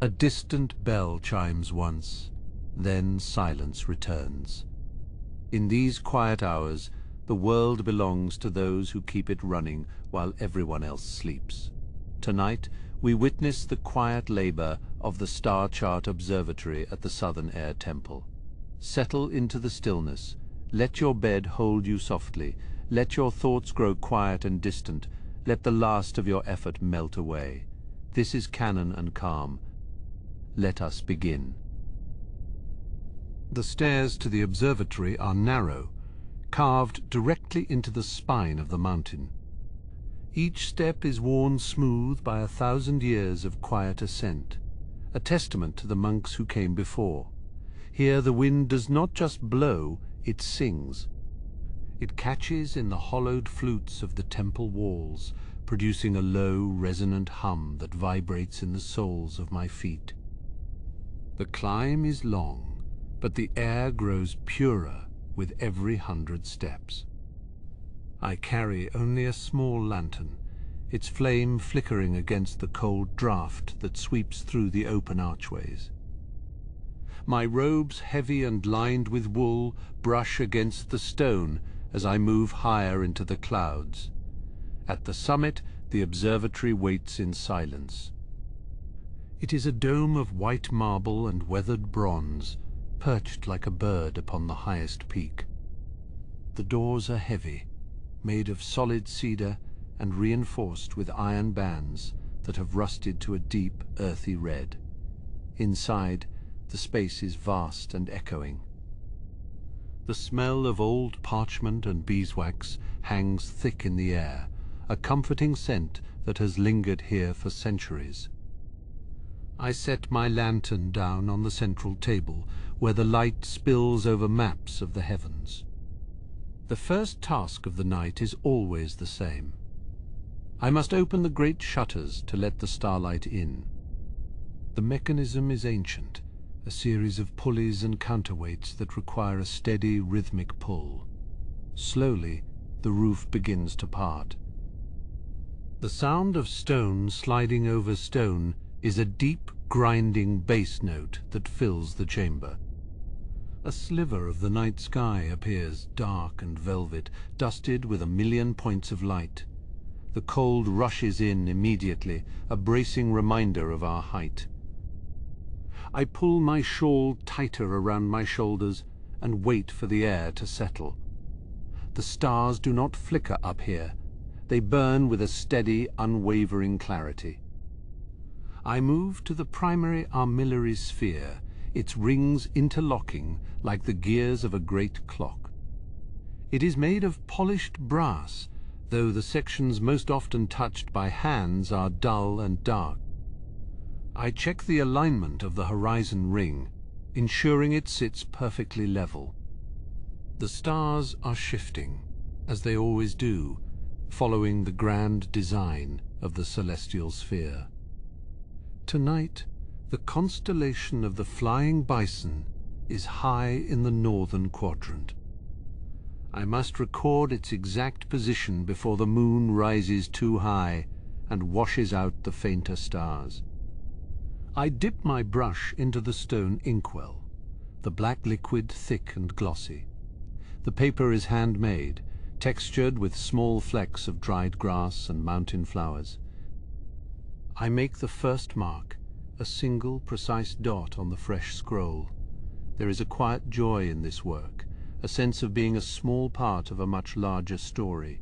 A distant bell chimes once, then silence returns. In these quiet hours, the world belongs to those who keep it running while everyone else sleeps. Tonight, we witness the quiet labor of the Star Chart Observatory at the Southern Air Temple. Settle into the stillness. Let your bed hold you softly. Let your thoughts grow quiet and distant. Let the last of your effort melt away. This is canon and calm. Let us begin. The stairs to the observatory are narrow, carved directly into the spine of the mountain. Each step is worn smooth by 1,000 years of quiet ascent, a testament to the monks who came before. Here the wind does not just blow, it sings. It catches in the hollowed flutes of the temple walls, producing a low, resonant hum that vibrates in the soles of my feet. The climb is long, but the air grows purer with every 100 steps. I carry only a small lantern, its flame flickering against the cold draught that sweeps through the open archways. My robes, heavy and lined with wool, brush against the stone as I move higher into the clouds. At the summit, the observatory waits in silence. It is a dome of white marble and weathered bronze, perched like a bird upon the highest peak. The doors are heavy, made of solid cedar and reinforced with iron bands that have rusted to a deep, earthy red. Inside, the space is vast and echoing. The smell of old parchment and beeswax hangs thick in the air, a comforting scent that has lingered here for centuries. I set my lantern down on the central table, where the light spills over maps of the heavens. The first task of the night is always the same. I must open the great shutters to let the starlight in. The mechanism is ancient, a series of pulleys and counterweights that require a steady, rhythmic pull. Slowly, the roof begins to part. The sound of stone sliding over stone is a deep, grinding bass note that fills the chamber. A sliver of the night sky appears, dark and velvet, dusted with 1,000,000 points of light. The cold rushes in immediately, a bracing reminder of our height. I pull my shawl tighter around my shoulders and wait for the air to settle. The stars do not flicker up here. They burn with a steady, unwavering clarity. I move to the primary armillary sphere, its rings interlocking like the gears of a great clock. It is made of polished brass, though the sections most often touched by hands are dull and dark. I check the alignment of the horizon ring, ensuring it sits perfectly level. The stars are shifting, as they always do, following the grand design of the celestial sphere. Tonight, the constellation of the flying bison is high in the northern quadrant. I must record its exact position before the moon rises too high and washes out the fainter stars. I dip my brush into the stone inkwell, the black liquid thick and glossy. The paper is handmade, textured with small flecks of dried grass and mountain flowers. I make the first mark, a single precise dot on the fresh scroll. There is a quiet joy in this work, a sense of being a small part of a much larger story.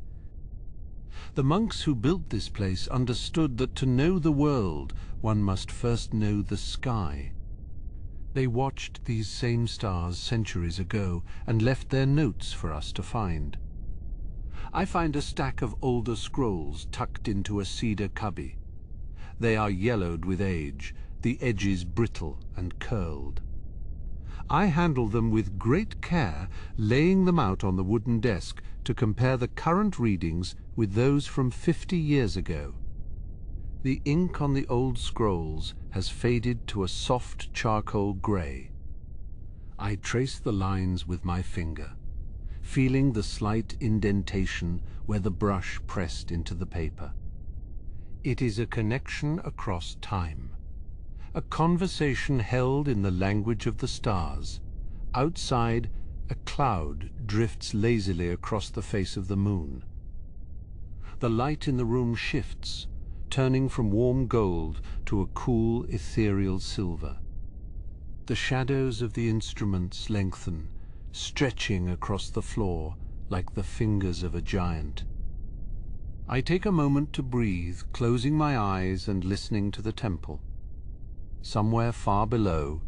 The monks who built this place understood that to know the world, one must first know the sky. They watched these same stars centuries ago and left their notes for us to find. I find a stack of older scrolls tucked into a cedar cubby. They are yellowed with age, the edges brittle and curled. I handle them with great care, laying them out on the wooden desk to compare the current readings with those from 50 years ago. The ink on the old scrolls has faded to a soft charcoal grey. I trace the lines with my finger, feeling the slight indentation where the brush pressed into the paper. It is a connection across time. A conversation held in the language of the stars. Outside, a cloud drifts lazily across the face of the moon. The light in the room shifts, turning from warm gold to a cool, ethereal silver. The shadows of the instruments lengthen, stretching across the floor like the fingers of a giant. I take a moment to breathe, closing my eyes and listening to the temple. Somewhere far below,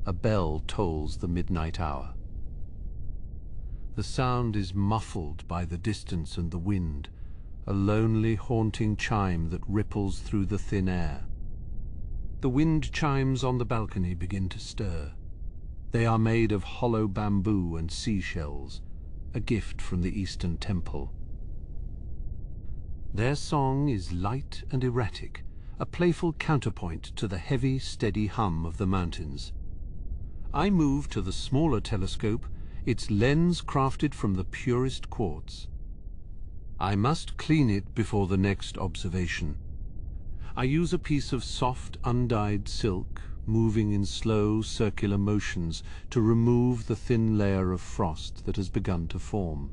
a bell tolls the midnight hour. The sound is muffled by the distance and the wind, a lonely, haunting chime that ripples through the thin air. The wind chimes on the balcony begin to stir. They are made of hollow bamboo and seashells, a gift from the Eastern Temple. Their song is light and erratic, a playful counterpoint to the heavy, steady hum of the mountains. I move to the smaller telescope, its lens crafted from the purest quartz. I must clean it before the next observation. I use a piece of soft, undyed silk, moving in slow, circular motions to remove the thin layer of frost that has begun to form.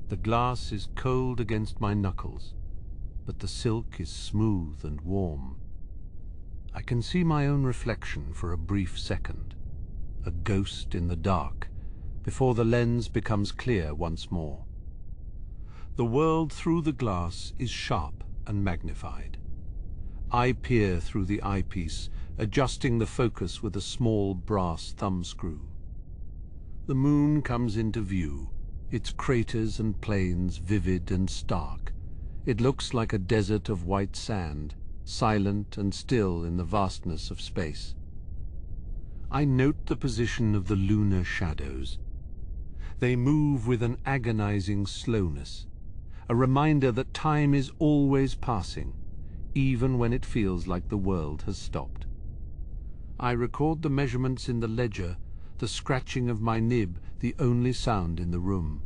The glass is cold against my knuckles, but the silk is smooth and warm. I can see my own reflection for a brief second, a ghost in the dark, before the lens becomes clear once more. The world through the glass is sharp and magnified. I peer through the eyepiece, adjusting the focus with a small brass thumbscrew. The moon comes into view, its craters and plains vivid and stark. It looks like a desert of white sand, silent and still in the vastness of space. I note the position of the lunar shadows. They move with an agonizing slowness, a reminder that time is always passing, even when it feels like the world has stopped. I record the measurements in the ledger, the scratching of my nib the only sound in the room.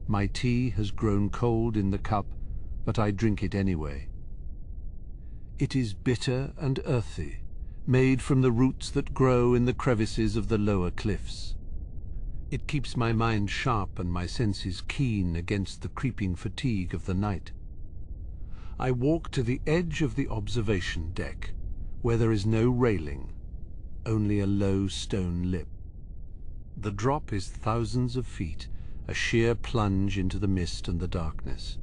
My tea has grown cold in the cup, but I drink it anyway. It is bitter and earthy, made from the roots that grow in the crevices of the lower cliffs. It keeps my mind sharp and my senses keen against the creeping fatigue of the night. I walk to the edge of the observation deck, where there is no railing, only a low stone lip. The drop is thousands of feet, a sheer plunge into the mist and the darkness.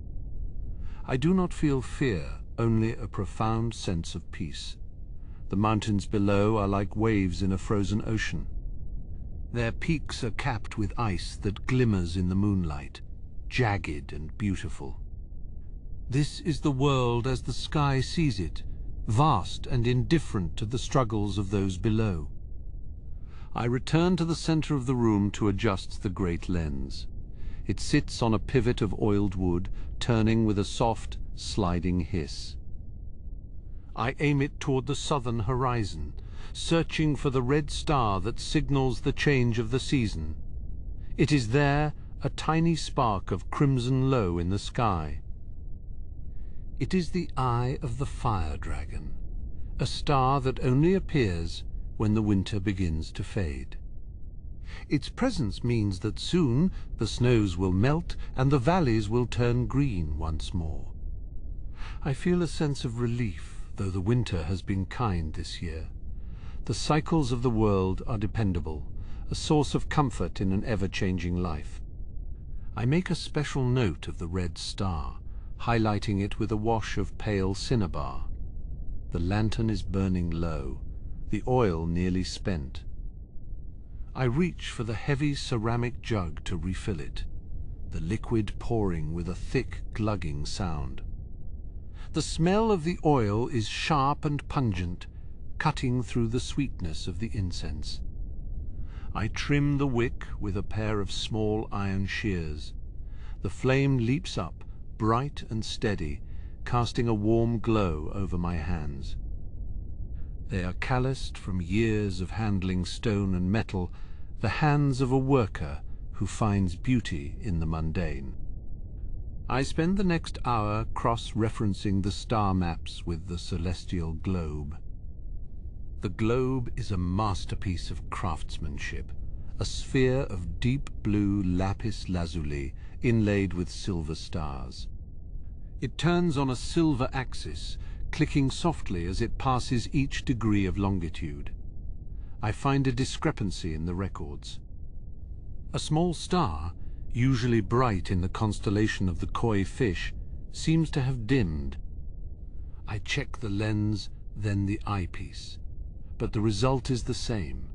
I do not feel fear, only a profound sense of peace. The mountains below are like waves in a frozen ocean. Their peaks are capped with ice that glimmers in the moonlight, jagged and beautiful. This is the world as the sky sees it, vast and indifferent to the struggles of those below. I return to the center of the room to adjust the great lens. It sits on a pivot of oiled wood, turning with a soft, sliding hiss. I aim it toward the southern horizon, searching for the red star that signals the change of the season. It is there, a tiny spark of crimson low in the sky. It is the eye of the fire dragon, a star that only appears when the winter begins to fade. Its presence means that soon the snows will melt and the valleys will turn green once more. I feel a sense of relief, though the winter has been kind this year. The cycles of the world are dependable, a source of comfort in an ever-changing life. I make a special note of the red star, highlighting it with a wash of pale cinnabar. The lantern is burning low, the oil nearly spent. I reach for the heavy ceramic jug to refill it, the liquid pouring with a thick, glugging sound. The smell of the oil is sharp and pungent, cutting through the sweetness of the incense. I trim the wick with a pair of small iron shears. The flame leaps up, bright and steady, casting a warm glow over my hands. They are calloused from years of handling stone and metal, the hands of a worker who finds beauty in the mundane. I spend the next hour cross-referencing the star maps with the celestial globe. The globe is a masterpiece of craftsmanship, a sphere of deep blue lapis lazuli inlaid with silver stars. It turns on a silver axis, clicking softly as it passes each degree of longitude. I find a discrepancy in the records. A small star, usually bright in the constellation of the koi fish, seems to have dimmed. I check the lens, then the eyepiece, but the result is the same.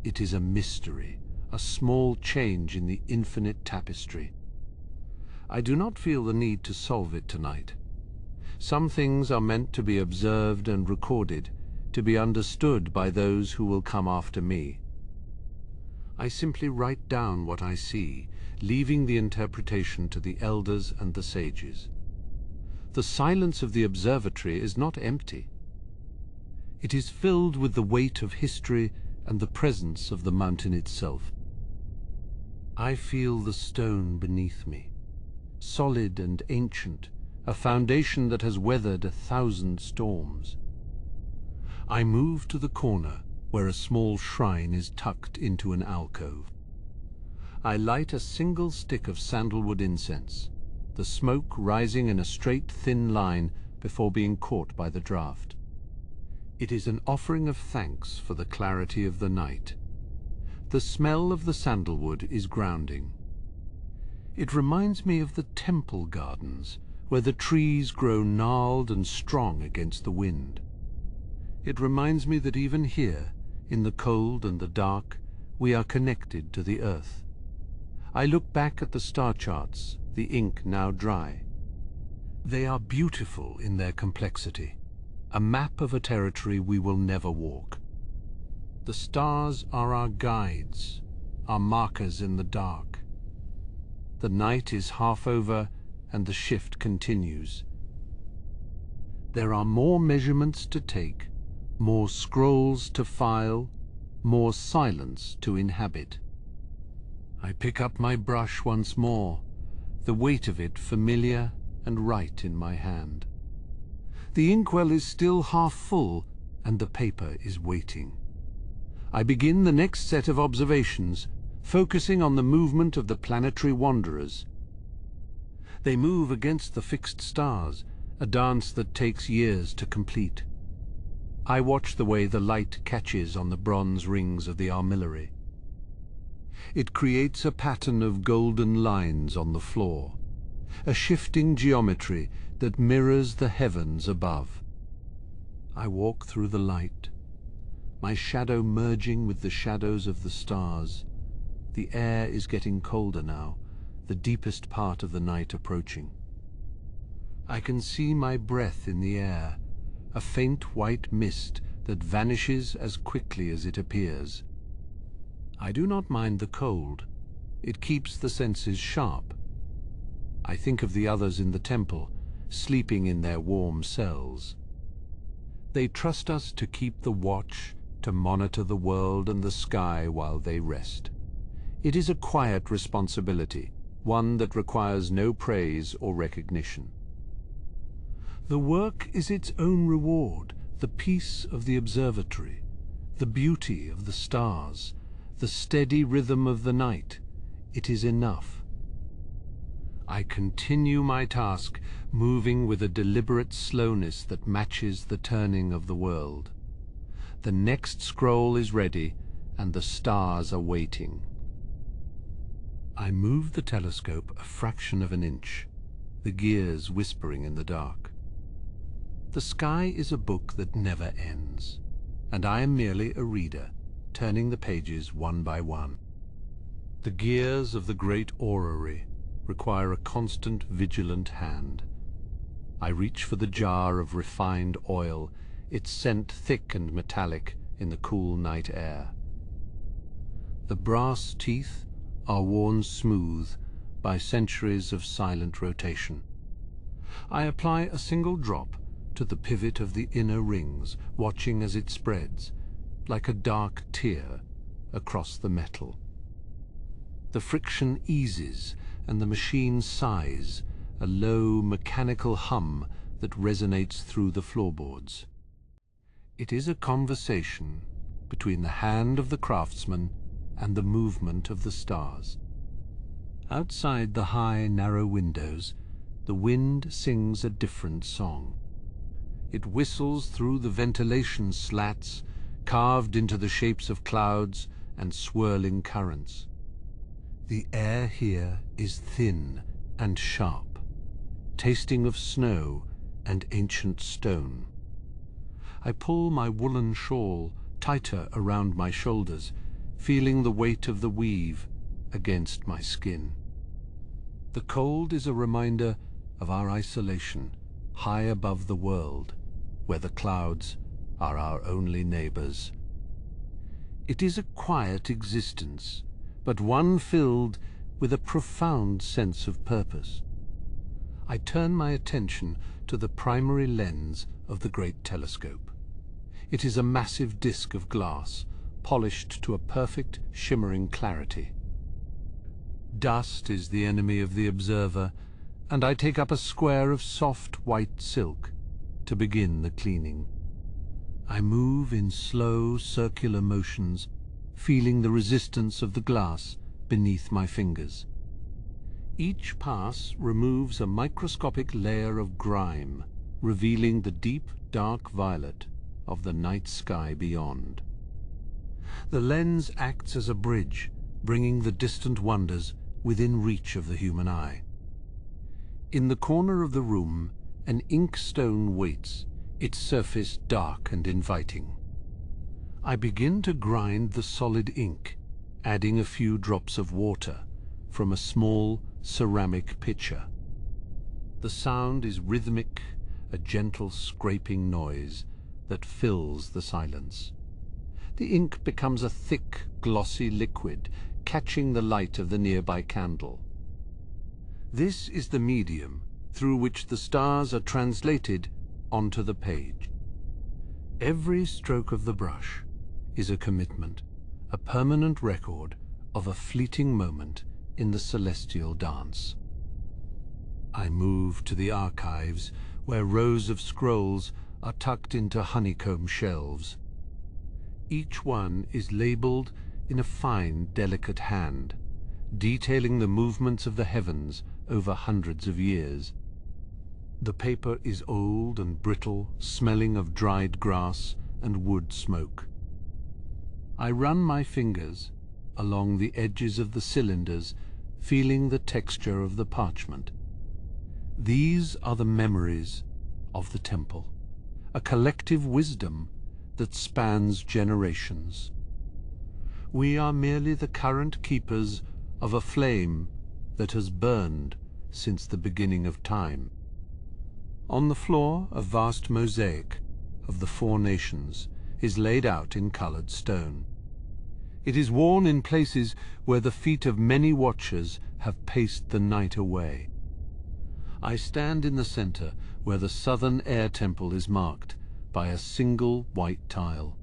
It is a mystery, a small change in the infinite tapestry. I do not feel the need to solve it tonight. Some things are meant to be observed and recorded, to be understood by those who will come after me. I simply write down what I see, leaving the interpretation to the elders and the sages. The silence of the observatory is not empty. It is filled with the weight of history and the presence of the mountain itself. I feel the stone beneath me, solid and ancient, a foundation that has weathered 1,000 storms. I move to the corner where a small shrine is tucked into an alcove. I light a single stick of sandalwood incense, the smoke rising in a straight, thin line before being caught by the draught. It is an offering of thanks for the clarity of the night. The smell of the sandalwood is grounding. It reminds me of the temple gardens, where the trees grow gnarled and strong against the wind. It reminds me that even here, in the cold and the dark, we are connected to the earth. I look back at the star charts, the ink now dry. They are beautiful in their complexity, a map of a territory we will never walk. The stars are our guides, our markers in the dark. The night is half over and the shift continues. There are more measurements to take, more scrolls to file, more silence to inhabit. I pick up my brush once more, the weight of it familiar and right in my hand. The inkwell is still half full and the paper is waiting. I begin the next set of observations, focusing on the movement of the planetary wanderers. They move against the fixed stars, a dance that takes years to complete. I watch the way the light catches on the bronze rings of the armillary. It creates a pattern of golden lines on the floor, a shifting geometry that mirrors the heavens above. I walk through the light, my shadow merging with the shadows of the stars. The air is getting colder now, the deepest part of the night approaching. I can see my breath in the air, a faint white mist that vanishes as quickly as it appears. I do not mind the cold. It keeps the senses sharp. I think of the others in the temple, sleeping in their warm cells. They trust us to keep the watch, to monitor the world and the sky while they rest. It is a quiet responsibility, one that requires no praise or recognition. The work is its own reward, the peace of the observatory, the beauty of the stars, the steady rhythm of the night. It is enough. I continue my task, moving with a deliberate slowness that matches the turning of the world. The next scroll is ready, and the stars are waiting. I move the telescope a fraction of an inch, the gears whispering in the dark. The sky is a book that never ends, and I am merely a reader, turning the pages one by one. The gears of the great orrery require a constant, vigilant hand. I reach for the jar of refined oil, its scent thick and metallic in the cool night air. The brass teeth are worn smooth by centuries of silent rotation. I apply a single drop to the pivot of the inner rings, watching as it spreads, like a dark tear, across the metal. The friction eases, and the machine sighs, a low mechanical hum that resonates through the floorboards. It is a conversation between the hand of the craftsman and the movement of the stars. Outside the high, narrow windows, the wind sings a different song. It whistles through the ventilation slats, carved into the shapes of clouds and swirling currents. The air here is thin and sharp, tasting of snow and ancient stone. I pull my woolen shawl tighter around my shoulders, feeling the weight of the weave against my skin. The cold is a reminder of our isolation, high above the world, where the clouds are our only neighbors. It is a quiet existence, but one filled with a profound sense of purpose. I turn my attention to the primary lens of the great telescope. It is a massive disc of glass, polished to a perfect, shimmering clarity. Dust is the enemy of the observer, and I take up a square of soft white silk to begin the cleaning. I move in slow, circular motions, feeling the resistance of the glass beneath my fingers. Each pass removes a microscopic layer of grime, revealing the deep, dark violet of the night sky beyond. The lens acts as a bridge, bringing the distant wonders within reach of the human eye. In the corner of the room, an inkstone waits, its surface dark and inviting. I begin to grind the solid ink, adding a few drops of water from a small ceramic pitcher. The sound is rhythmic, a gentle scraping noise that fills the silence. The ink becomes a thick, glossy liquid, catching the light of the nearby candle. This is the medium through which the stars are translated onto the page. Every stroke of the brush is a commitment, a permanent record of a fleeting moment in the celestial dance. I move to the archives, where rows of scrolls are tucked into honeycomb shelves. Each one is labeled in a fine, delicate hand, detailing the movements of the heavens over hundreds of years. The paper is old and brittle, smelling of dried grass and wood smoke. I run my fingers along the edges of the cylinders, feeling the texture of the parchment. These are the memories of the temple, a collective wisdom that spans generations. We are merely the current keepers of a flame that has burned since the beginning of time. On the floor, a vast mosaic of the 4 nations is laid out in colored stone. It is worn in places where the feet of many watchers have paced the night away. I stand in the center where the southern air temple is marked by a single white tile.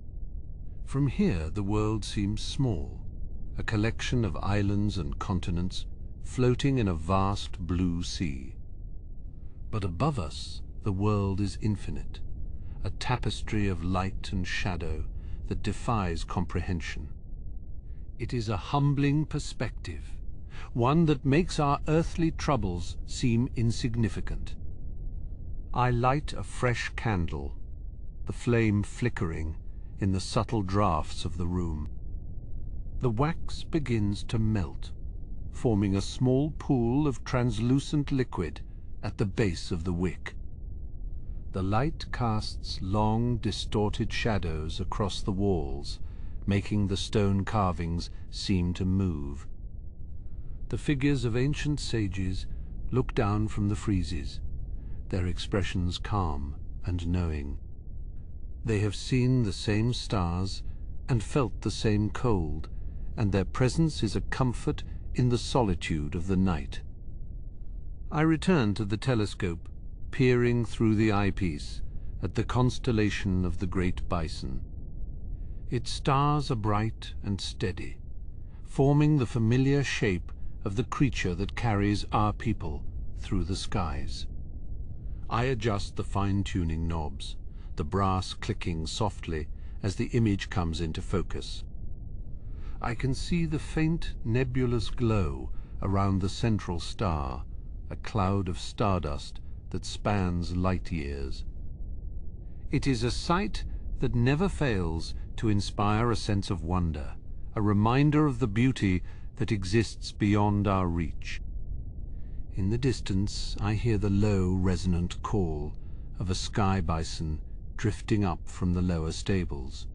From here the world seems small, a collection of islands and continents floating in a vast blue sea. But above us the world is infinite, a tapestry of light and shadow that defies comprehension. It is a humbling perspective, one that makes our earthly troubles seem insignificant. I light a fresh candle, the flame flickering in the subtle drafts of the room. The wax begins to melt, forming a small pool of translucent liquid at the base of the wick. The light casts long, distorted shadows across the walls, making the stone carvings seem to move. The figures of ancient sages look down from the friezes, their expressions calm and knowing. They have seen the same stars and felt the same cold, and their presence is a comfort in the solitude of the night. I return to the telescope, peering through the eyepiece at the constellation of the great bison. Its stars are bright and steady, forming the familiar shape of the creature that carries our people through the skies. I adjust the fine-tuning knobs, the brass clicking softly as the image comes into focus. I can see the faint nebulous glow around the central star, a cloud of stardust that spans light years. It is a sight that never fails to inspire a sense of wonder, a reminder of the beauty that exists beyond our reach. In the distance, I hear the low, resonant call of a sky bison drifting up from the lower stables.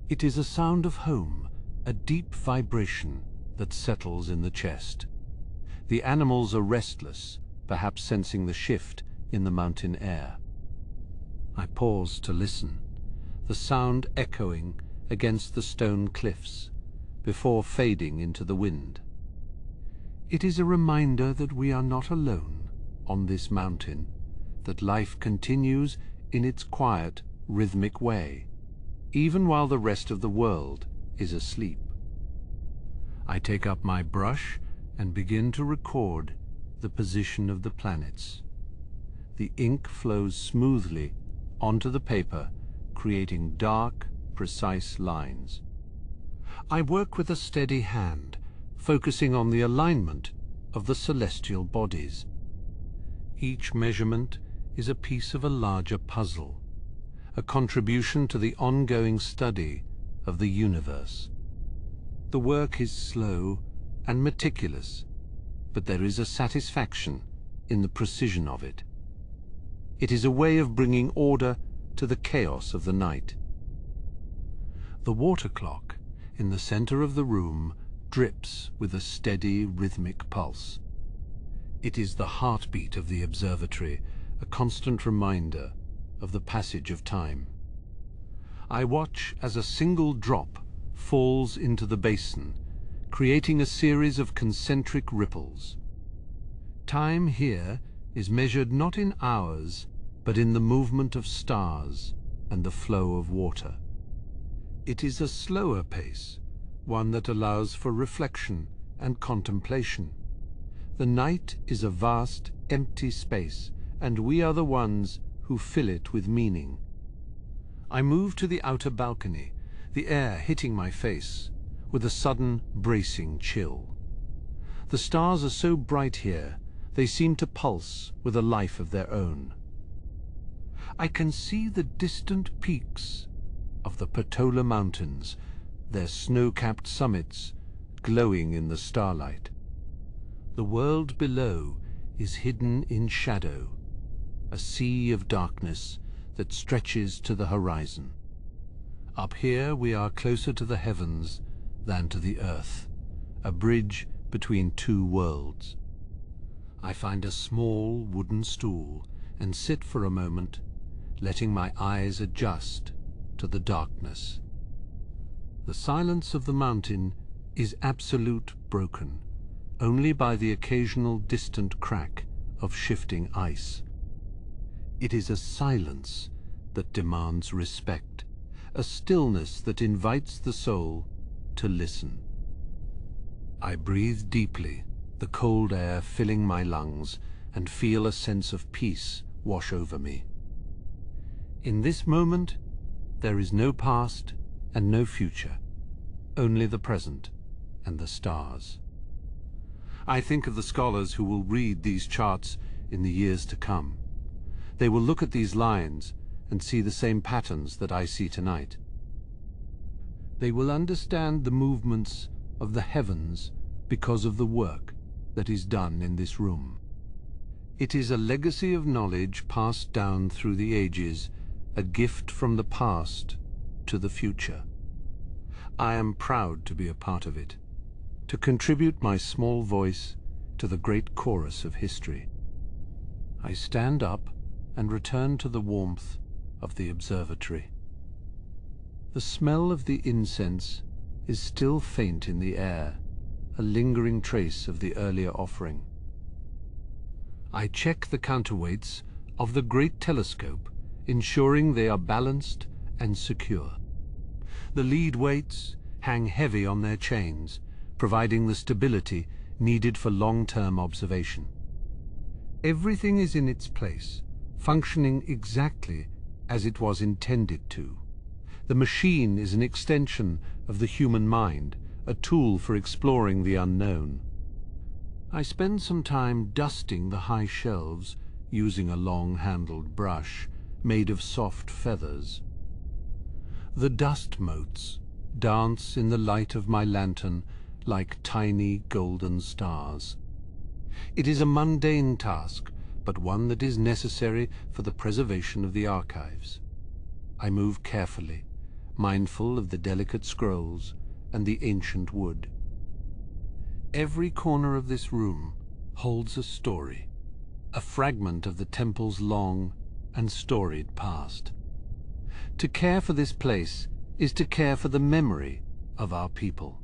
It is a sound of home, a deep vibration that settles in the chest. The animals are restless, perhaps sensing the shift in the mountain air. I pause to listen, the sound echoing against the stone cliffs, before fading into the wind. It is a reminder that we are not alone on this mountain, that life continues in its quiet, rhythmic way, even while the rest of the world is asleep. I take up my brush and begin to record the position of the planets. The ink flows smoothly onto the paper, creating dark, precise lines. I work with a steady hand, focusing on the alignment of the celestial bodies. Each measurement is a piece of a larger puzzle, a contribution to the ongoing study of the universe. The work is slow and meticulous, but there is a satisfaction in the precision of it. It is a way of bringing order to the chaos of the night. The water clock in the center of the room drips with a steady, rhythmic pulse. It is the heartbeat of the observatory, a constant reminder of the passage of time. I watch as a single drop falls into the basin, creating a series of concentric ripples. Time here is measured not in hours, but in the movement of stars and the flow of water. It is a slower pace, one that allows for reflection and contemplation. The night is a vast, empty space, and we are the ones who fill it with meaning. I move to the outer balcony, the air hitting my face with a sudden, bracing chill. The stars are so bright here, they seem to pulse with a life of their own. I can see the distant peaks of the Patola Mountains, their snow-capped summits glowing in the starlight. The world below is hidden in shadow, a sea of darkness that stretches to the horizon. Up here we are closer to the heavens than to the earth, a bridge between two worlds. I find a small wooden stool and sit for a moment, letting my eyes adjust to the darkness. The silence of the mountain is absolute, broken only by the occasional distant crack of shifting ice. It is a silence that demands respect, a stillness that invites the soul to listen. I breathe deeply, the cold air filling my lungs, and feel a sense of peace wash over me. In this moment, there is no past and no future, only the present and the stars. I think of the scholars who will read these charts in the years to come. They will look at these lines and see the same patterns that I see tonight. They will understand the movements of the heavens because of the work that is done in this room. It is a legacy of knowledge passed down through the ages, a gift from the past to the future. I am proud to be a part of it, to contribute my small voice to the great chorus of history. I stand up and return to the warmth of the observatory. The smell of the incense is still faint in the air, a lingering trace of the earlier offering. I check the counterweights of the great telescope, ensuring they are balanced and secure. The lead weights hang heavy on their chains, providing the stability needed for long-term observation. Everything is in its place, functioning exactly as it was intended to. The machine is an extension of the human mind, a tool for exploring the unknown. I spend some time dusting the high shelves using a long-handled brush made of soft feathers. The dust motes dance in the light of my lantern like tiny golden stars. It is a mundane task, but one that is necessary for the preservation of the archives. I move carefully, mindful of the delicate scrolls and the ancient wood. Every corner of this room holds a story, a fragment of the temple's long and storied past. To care for this place is to care for the memory of our people.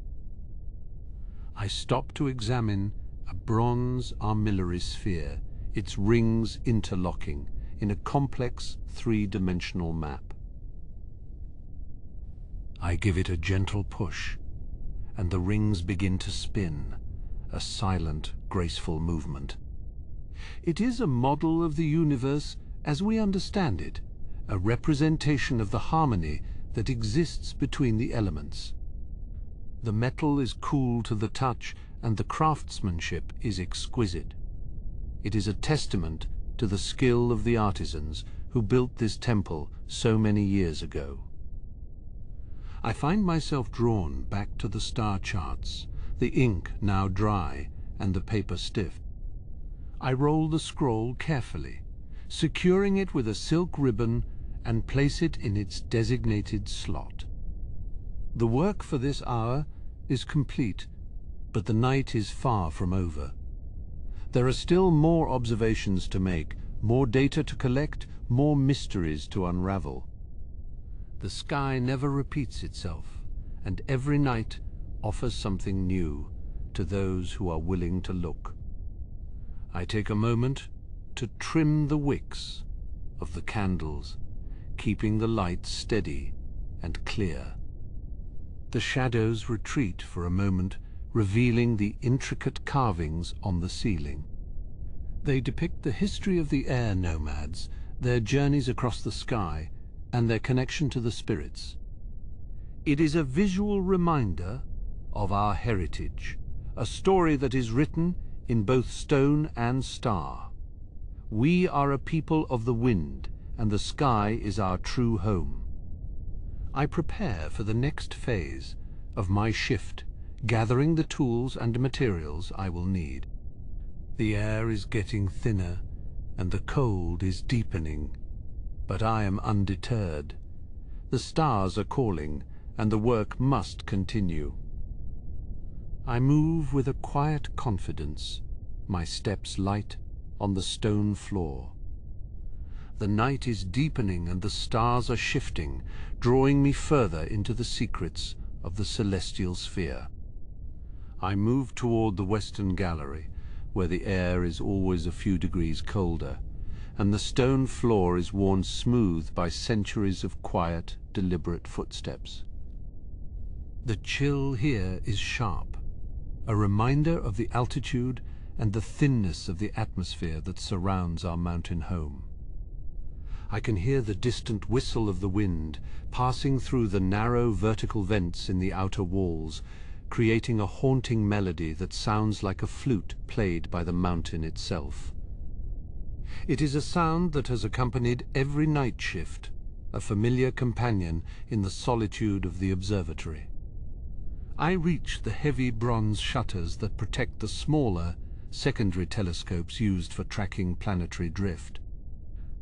I stop to examine a bronze armillary sphere, its rings interlocking in a complex three-dimensional map. I give it a gentle push, and the rings begin to spin, a silent, graceful movement. It is a model of the universe as we understand it, a representation of the harmony that exists between the elements. The metal is cool to the touch, and the craftsmanship is exquisite. It is a testament to the skill of the artisans who built this temple so many years ago. I find myself drawn back to the star charts, the ink now dry and the paper stiff. I roll the scroll carefully, securing it with a silk ribbon, and place it in its designated slot. The work for this hour is complete, but the night is far from over. There are still more observations to make, more data to collect, more mysteries to unravel. The sky never repeats itself, and every night offers something new to those who are willing to look. I take a moment to trim the wicks of the candles, keeping the light steady and clear. The shadows retreat for a moment, revealing the intricate carvings on the ceiling. They depict the history of the Air Nomads, their journeys across the sky, and their connection to the spirits. It is a visual reminder of our heritage, a story that is written in both stone and star. We are a people of the wind, and the sky is our true home. I prepare for the next phase of my shift, gathering the tools and materials I will need. The air is getting thinner, and the cold is deepening, but I am undeterred. The stars are calling, and the work must continue. I move with a quiet confidence, my steps light on the stone floor. The night is deepening and the stars are shifting, drawing me further into the secrets of the celestial sphere. I move toward the western gallery, where the air is always a few degrees colder, and the stone floor is worn smooth by centuries of quiet, deliberate footsteps. The chill here is sharp, a reminder of the altitude and the thinness of the atmosphere that surrounds our mountain home. I can hear the distant whistle of the wind passing through the narrow vertical vents in the outer walls, creating a haunting melody that sounds like a flute played by the mountain itself. It is a sound that has accompanied every night shift, a familiar companion in the solitude of the observatory. I reach the heavy bronze shutters that protect the smaller, secondary telescopes used for tracking planetary drift.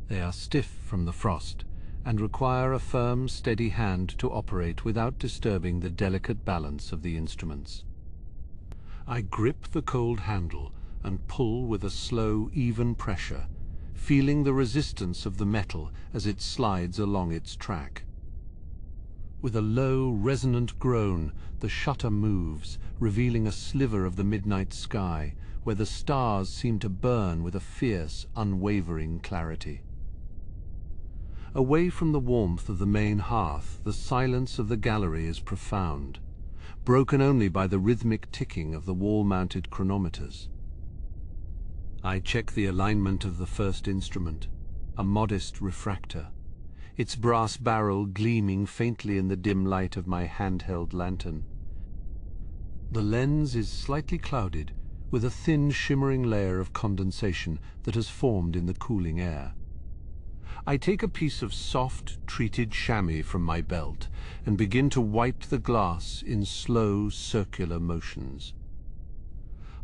They are stiff from the frost and require a firm, steady hand to operate without disturbing the delicate balance of the instruments. I grip the cold handle and pull with a slow, even pressure, feeling the resistance of the metal as it slides along its track. With a low, resonant groan, the shutter moves, revealing a sliver of the midnight sky, where the stars seem to burn with a fierce, unwavering clarity. Away from the warmth of the main hearth, the silence of the gallery is profound, broken only by the rhythmic ticking of the wall-mounted chronometers. I check the alignment of the first instrument, a modest refractor. its brass barrel gleaming faintly in the dim light of my handheld lantern. The lens is slightly clouded, with a thin shimmering layer of condensation that has formed in the cooling air. I take a piece of soft, treated chamois from my belt and begin to wipe the glass in slow, circular motions.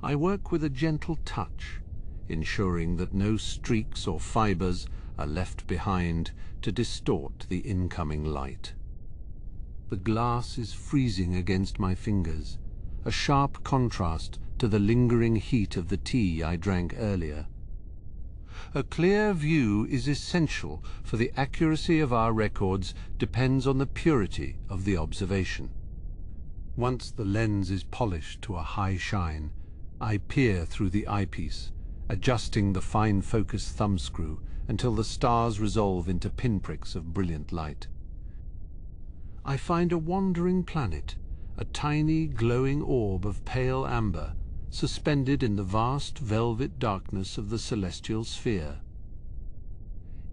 I work with a gentle touch, ensuring that no streaks or fibers are left behind to distort the incoming light. The glass is freezing against my fingers, a sharp contrast to the lingering heat of the tea I drank earlier. A clear view is essential, for the accuracy of our records depends on the purity of the observation. Once the lens is polished to a high shine, I peer through the eyepiece, adjusting the fine focus thumbscrew until the stars resolve into pinpricks of brilliant light. I find a wandering planet, a tiny glowing orb of pale amber, suspended in the vast velvet darkness of the celestial sphere.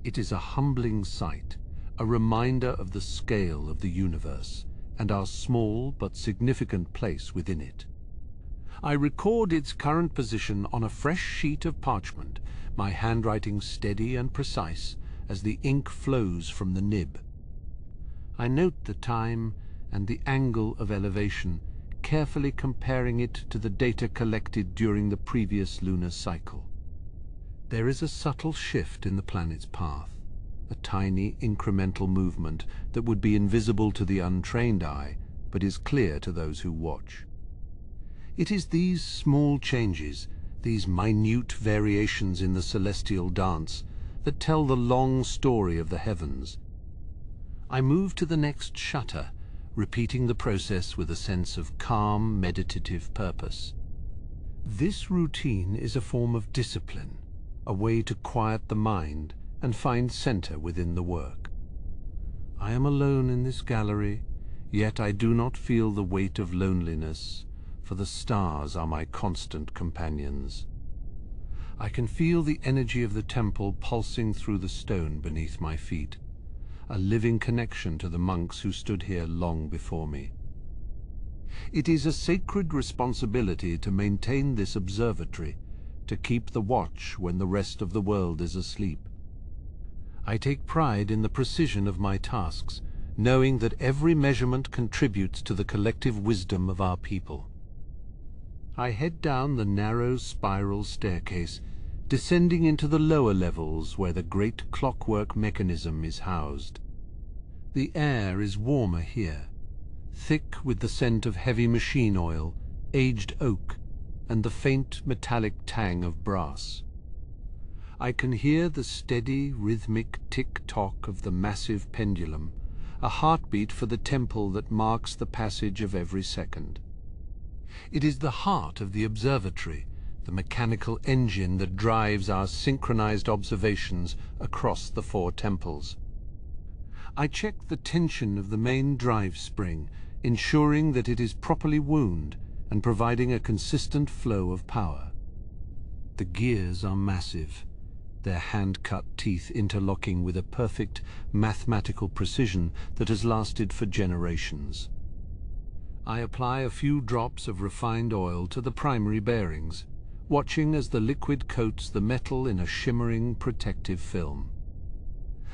It is a humbling sight, a reminder of the scale of the universe and our small but significant place within it. I record its current position on a fresh sheet of parchment, my handwriting steady and precise as the ink flows from the nib. I note the time and the angle of elevation, carefully comparing it to the data collected during the previous lunar cycle. There is a subtle shift in the planet's path, a tiny incremental movement that would be invisible to the untrained eye, but is clear to those who watch. It is these small changes, these minute variations in the celestial dance, that tell the long story of the heavens. I move to the next shutter, repeating the process with a sense of calm, meditative purpose. This routine is a form of discipline, a way to quiet the mind and find center within the work. I am alone in this gallery, yet I do not feel the weight of loneliness, for the stars are my constant companions. I can feel the energy of the temple pulsing through the stone beneath my feet, a living connection to the monks who stood here long before me. It is a sacred responsibility to maintain this observatory, to keep the watch when the rest of the world is asleep. I take pride in the precision of my tasks, knowing that every measurement contributes to the collective wisdom of our people. I head down the narrow spiral staircase, descending into the lower levels where the great clockwork mechanism is housed. The air is warmer here, thick with the scent of heavy machine oil, aged oak, and the faint metallic tang of brass. I can hear the steady, rhythmic tick-tock of the massive pendulum, a heartbeat for the temple that marks the passage of every second. It is the heart of the observatory, the mechanical engine that drives our synchronized observations across the 4 temples. I check the tension of the main drive spring, ensuring that it is properly wound and providing a consistent flow of power. The gears are massive, their hand-cut teeth interlocking with a perfect mathematical precision that has lasted for generations. I apply a few drops of refined oil to the primary bearings, watching as the liquid coats the metal in a shimmering protective film.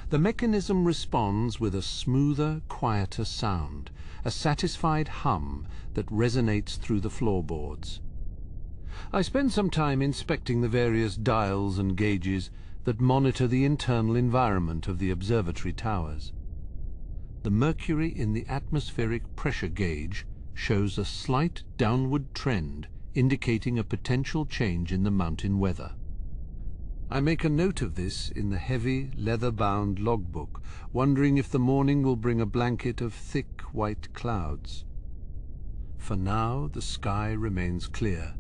The mechanism responds with a smoother, quieter sound, a satisfied hum that resonates through the floorboards. I spend some time inspecting the various dials and gauges that monitor the internal environment of the observatory towers. The mercury in the atmospheric pressure gauge shows a slight downward trend, indicating a potential change in the mountain weather. I make a note of this in the heavy, leather-bound logbook, wondering if the morning will bring a blanket of thick white clouds. For now, the sky remains clear,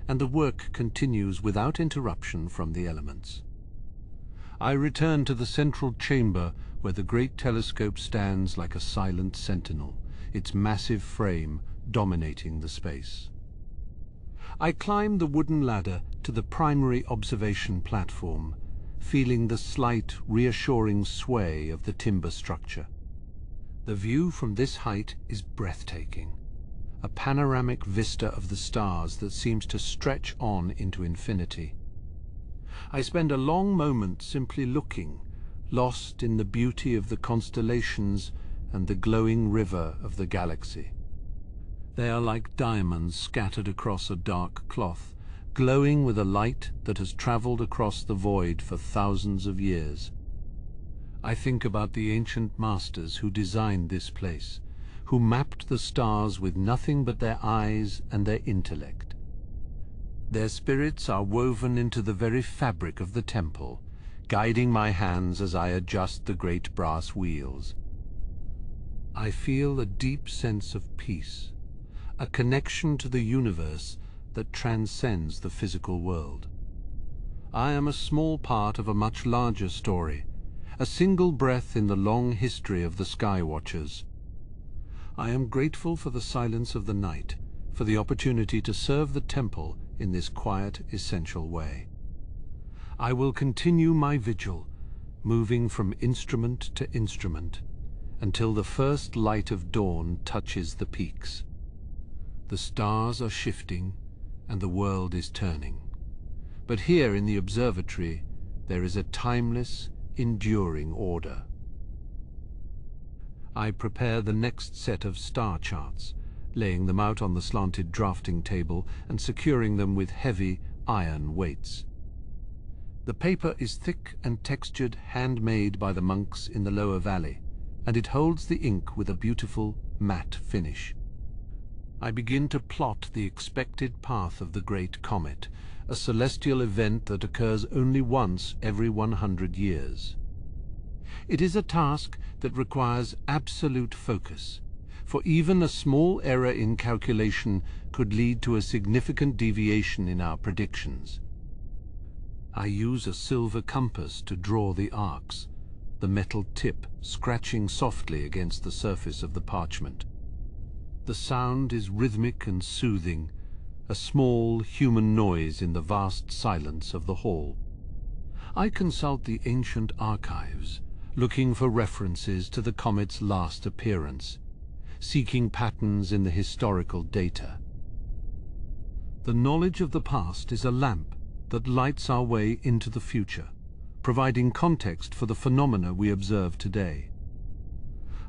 and the work continues without interruption from the elements. I return to the central chamber where the great telescope stands like a silent sentinel, its massive frame dominating the space. I climb the wooden ladder to the primary observation platform, feeling the slight, reassuring sway of the timber structure. The view from this height is breathtaking, a panoramic vista of the stars that seems to stretch on into infinity. I spend a long moment simply looking, lost in the beauty of the constellations and the glowing river of the galaxy. They are like diamonds scattered across a dark cloth, glowing with a light that has traveled across the void for thousands of years. I think about the ancient masters who designed this place, who mapped the stars with nothing but their eyes and their intellect. Their spirits are woven into the very fabric of the temple, guiding my hands as I adjust the great brass wheels. I feel a deep sense of peace, a connection to the universe that transcends the physical world. I am a small part of a much larger story, a single breath in the long history of the Sky Watchers. I am grateful for the silence of the night, for the opportunity to serve the temple in this quiet, essential way. I will continue my vigil, moving from instrument to instrument, until the first light of dawn touches the peaks. The stars are shifting, and the world is turning. But here in the observatory, there is a timeless, enduring order. I prepare the next set of star charts, laying them out on the slanted drafting table and securing them with heavy iron weights. The paper is thick and textured, handmade by the monks in the lower valley, and it holds the ink with a beautiful matte finish. I begin to plot the expected path of the great comet, a celestial event that occurs only once every 100 years. It is a task that requires absolute focus, for even a small error in calculation could lead to a significant deviation in our predictions. I use a silver compass to draw the arcs, the metal tip scratching softly against the surface of the parchment. The sound is rhythmic and soothing, a small human noise in the vast silence of the hall. I consult the ancient archives, looking for references to the comet's last appearance, seeking patterns in the historical data. The knowledge of the past is a lamp that lights our way into the future, providing context for the phenomena we observe today.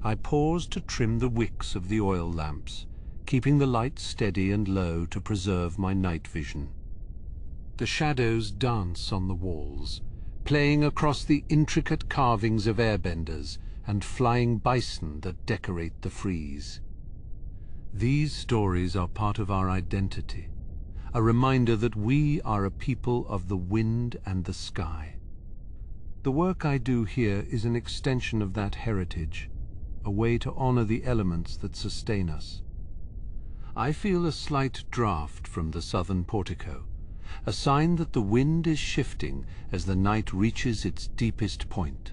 I pause to trim the wicks of the oil lamps, keeping the light steady and low to preserve my night vision. The shadows dance on the walls, playing across the intricate carvings of airbenders and flying bison that decorate the frieze. These stories are part of our identity, a reminder that we are a people of the wind and the sky. The work I do here is an extension of that heritage, a way to honor the elements that sustain us. I feel a slight draft from the southern portico, a sign that the wind is shifting as the night reaches its deepest point.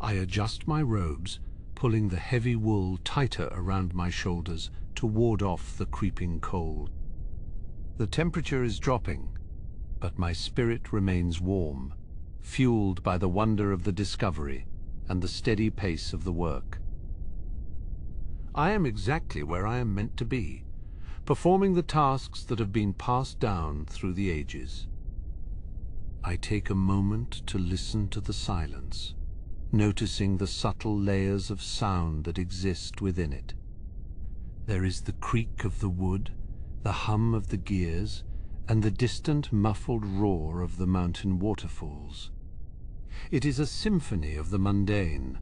I adjust my robes, pulling the heavy wool tighter around my shoulders to ward off the creeping cold. The temperature is dropping, but my spirit remains warm, fueled by the wonder of the discovery and the steady pace of the work. I am exactly where I am meant to be, performing the tasks that have been passed down through the ages. I take a moment to listen to the silence, noticing the subtle layers of sound that exist within it. There is the creak of the wood, the hum of the gears, and the distant muffled roar of the mountain waterfalls. It is a symphony of the mundane,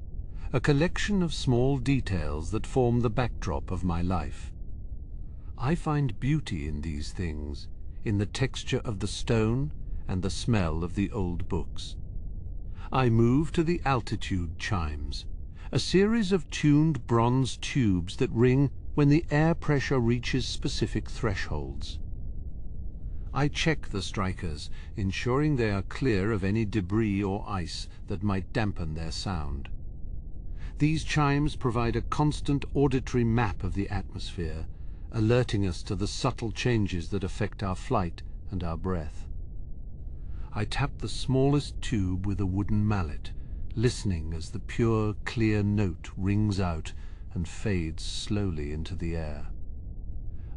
a collection of small details that form the backdrop of my life. I find beauty in these things, in the texture of the stone and the smell of the old books. I move to the altitude chimes, a series of tuned bronze tubes that ring when the air pressure reaches specific thresholds. I check the strikers, ensuring they are clear of any debris or ice that might dampen their sound. These chimes provide a constant auditory map of the atmosphere, alerting us to the subtle changes that affect our flight and our breath. I tap the smallest tube with a wooden mallet, listening as the pure, clear note rings out and fades slowly into the air.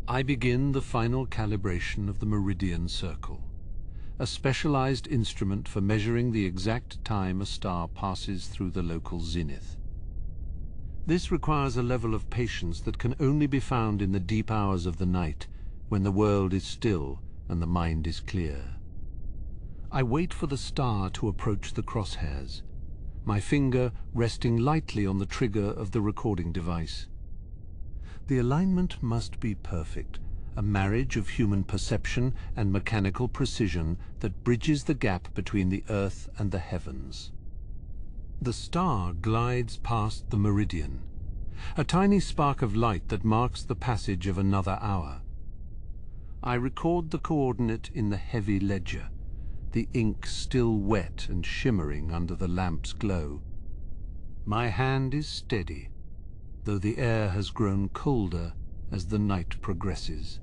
I begin the final calibration of the meridian circle, a specialized instrument for measuring the exact time a star passes through the local zenith. This requires a level of patience that can only be found in the deep hours of the night, when the world is still and the mind is clear. I wait for the star to approach the crosshairs, my finger resting lightly on the trigger of the recording device. The alignment must be perfect, a marriage of human perception and mechanical precision that bridges the gap between the earth and the heavens. The star glides past the meridian, a tiny spark of light that marks the passage of another hour. I record the coordinate in the heavy ledger, the ink still wet and shimmering under the lamp's glow. My hand is steady, though the air has grown colder as the night progresses.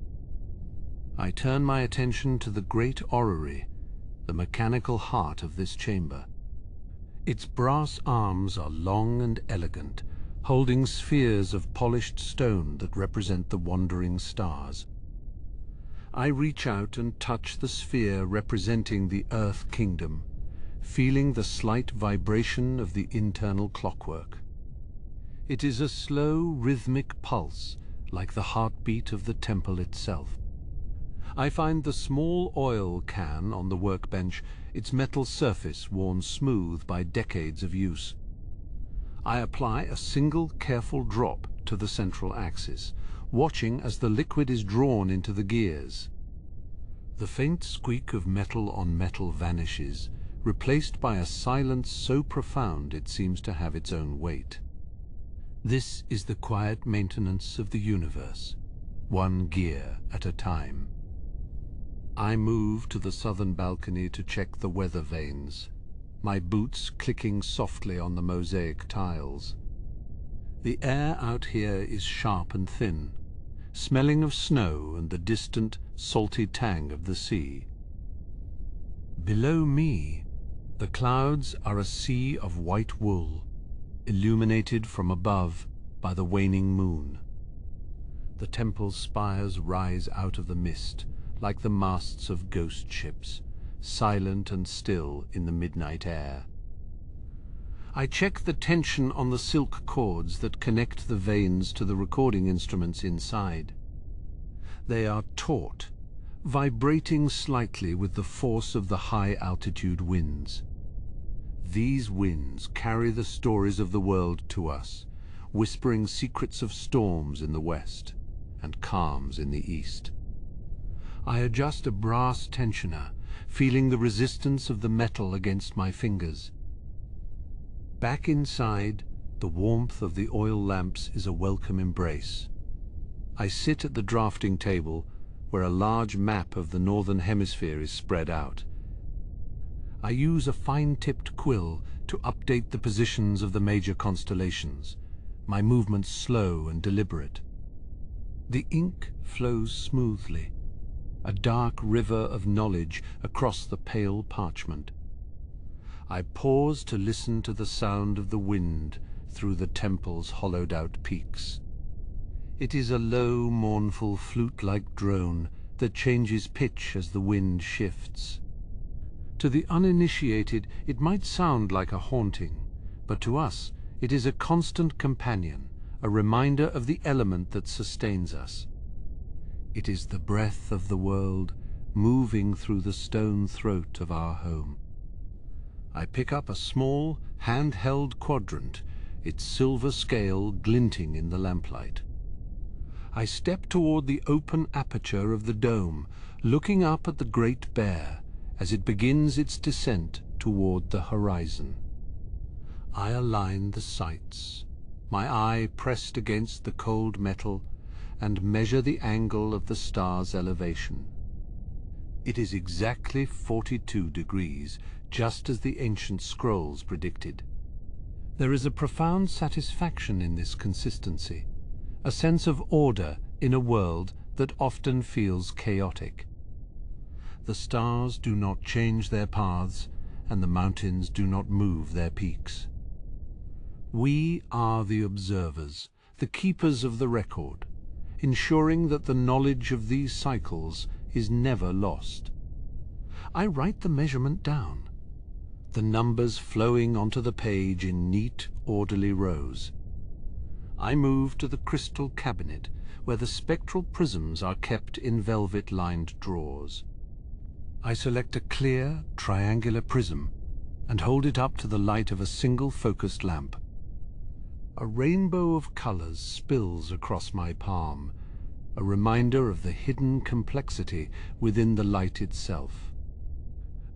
I turn my attention to the great orrery, the mechanical heart of this chamber. Its brass arms are long and elegant, holding spheres of polished stone that represent the wandering stars. I reach out and touch the sphere representing the Earth Kingdom, feeling the slight vibration of the internal clockwork. It is a slow, rhythmic pulse, like the heartbeat of the temple itself. I find the small oil can on the workbench, its metal surface worn smooth by decades of use. I apply a single careful drop to the central axis, watching as the liquid is drawn into the gears. The faint squeak of metal on metal vanishes, replaced by a silence so profound it seems to have its own weight. This is the quiet maintenance of the universe, one gear at a time. I move to the southern balcony to check the weather vanes, my boots clicking softly on the mosaic tiles. The air out here is sharp and thin, smelling of snow and the distant, salty tang of the sea. Below me, the clouds are a sea of white wool, illuminated from above by the waning moon. The temple's spires rise out of the mist, like the masts of ghost ships, silent and still in the midnight air. I check the tension on the silk cords that connect the vanes to the recording instruments inside. They are taut, vibrating slightly with the force of the high-altitude winds. These winds carry the stories of the world to us, whispering secrets of storms in the west and calms in the east. I adjust a brass tensioner, feeling the resistance of the metal against my fingers. Back inside, the warmth of the oil lamps is a welcome embrace. I sit at the drafting table, where a large map of the northern hemisphere is spread out. I use a fine-tipped quill to update the positions of the major constellations, my movements slow and deliberate. The ink flows smoothly, a dark river of knowledge across the pale parchment. I pause to listen to the sound of the wind through the temple's hollowed-out peaks. It is a low, mournful, flute-like drone that changes pitch as the wind shifts. To the uninitiated, it might sound like a haunting, but to us, it is a constant companion, a reminder of the element that sustains us. It is the breath of the world moving through the stone throat of our home. I pick up a small, hand-held quadrant, its silver scale glinting in the lamplight. I step toward the open aperture of the dome, looking up at the Great Bear as it begins its descent toward the horizon. I align the sights, my eye pressed against the cold metal, and measure the angle of the star's elevation. It is exactly 42 degrees, just as the ancient scrolls predicted. There is a profound satisfaction in this consistency, a sense of order in a world that often feels chaotic. the stars do not change their paths and the mountains do not move their peaks. We are the observers, the keepers of the record, ensuring that the knowledge of these cycles is never lost. I write the measurement down, the numbers flowing onto the page in neat, orderly rows. I move to the crystal cabinet, where the spectral prisms are kept in velvet-lined drawers. I select a clear, triangular prism and hold it up to the light of a single focused lamp. A rainbow of colors spills across my palm, a reminder of the hidden complexity within the light itself.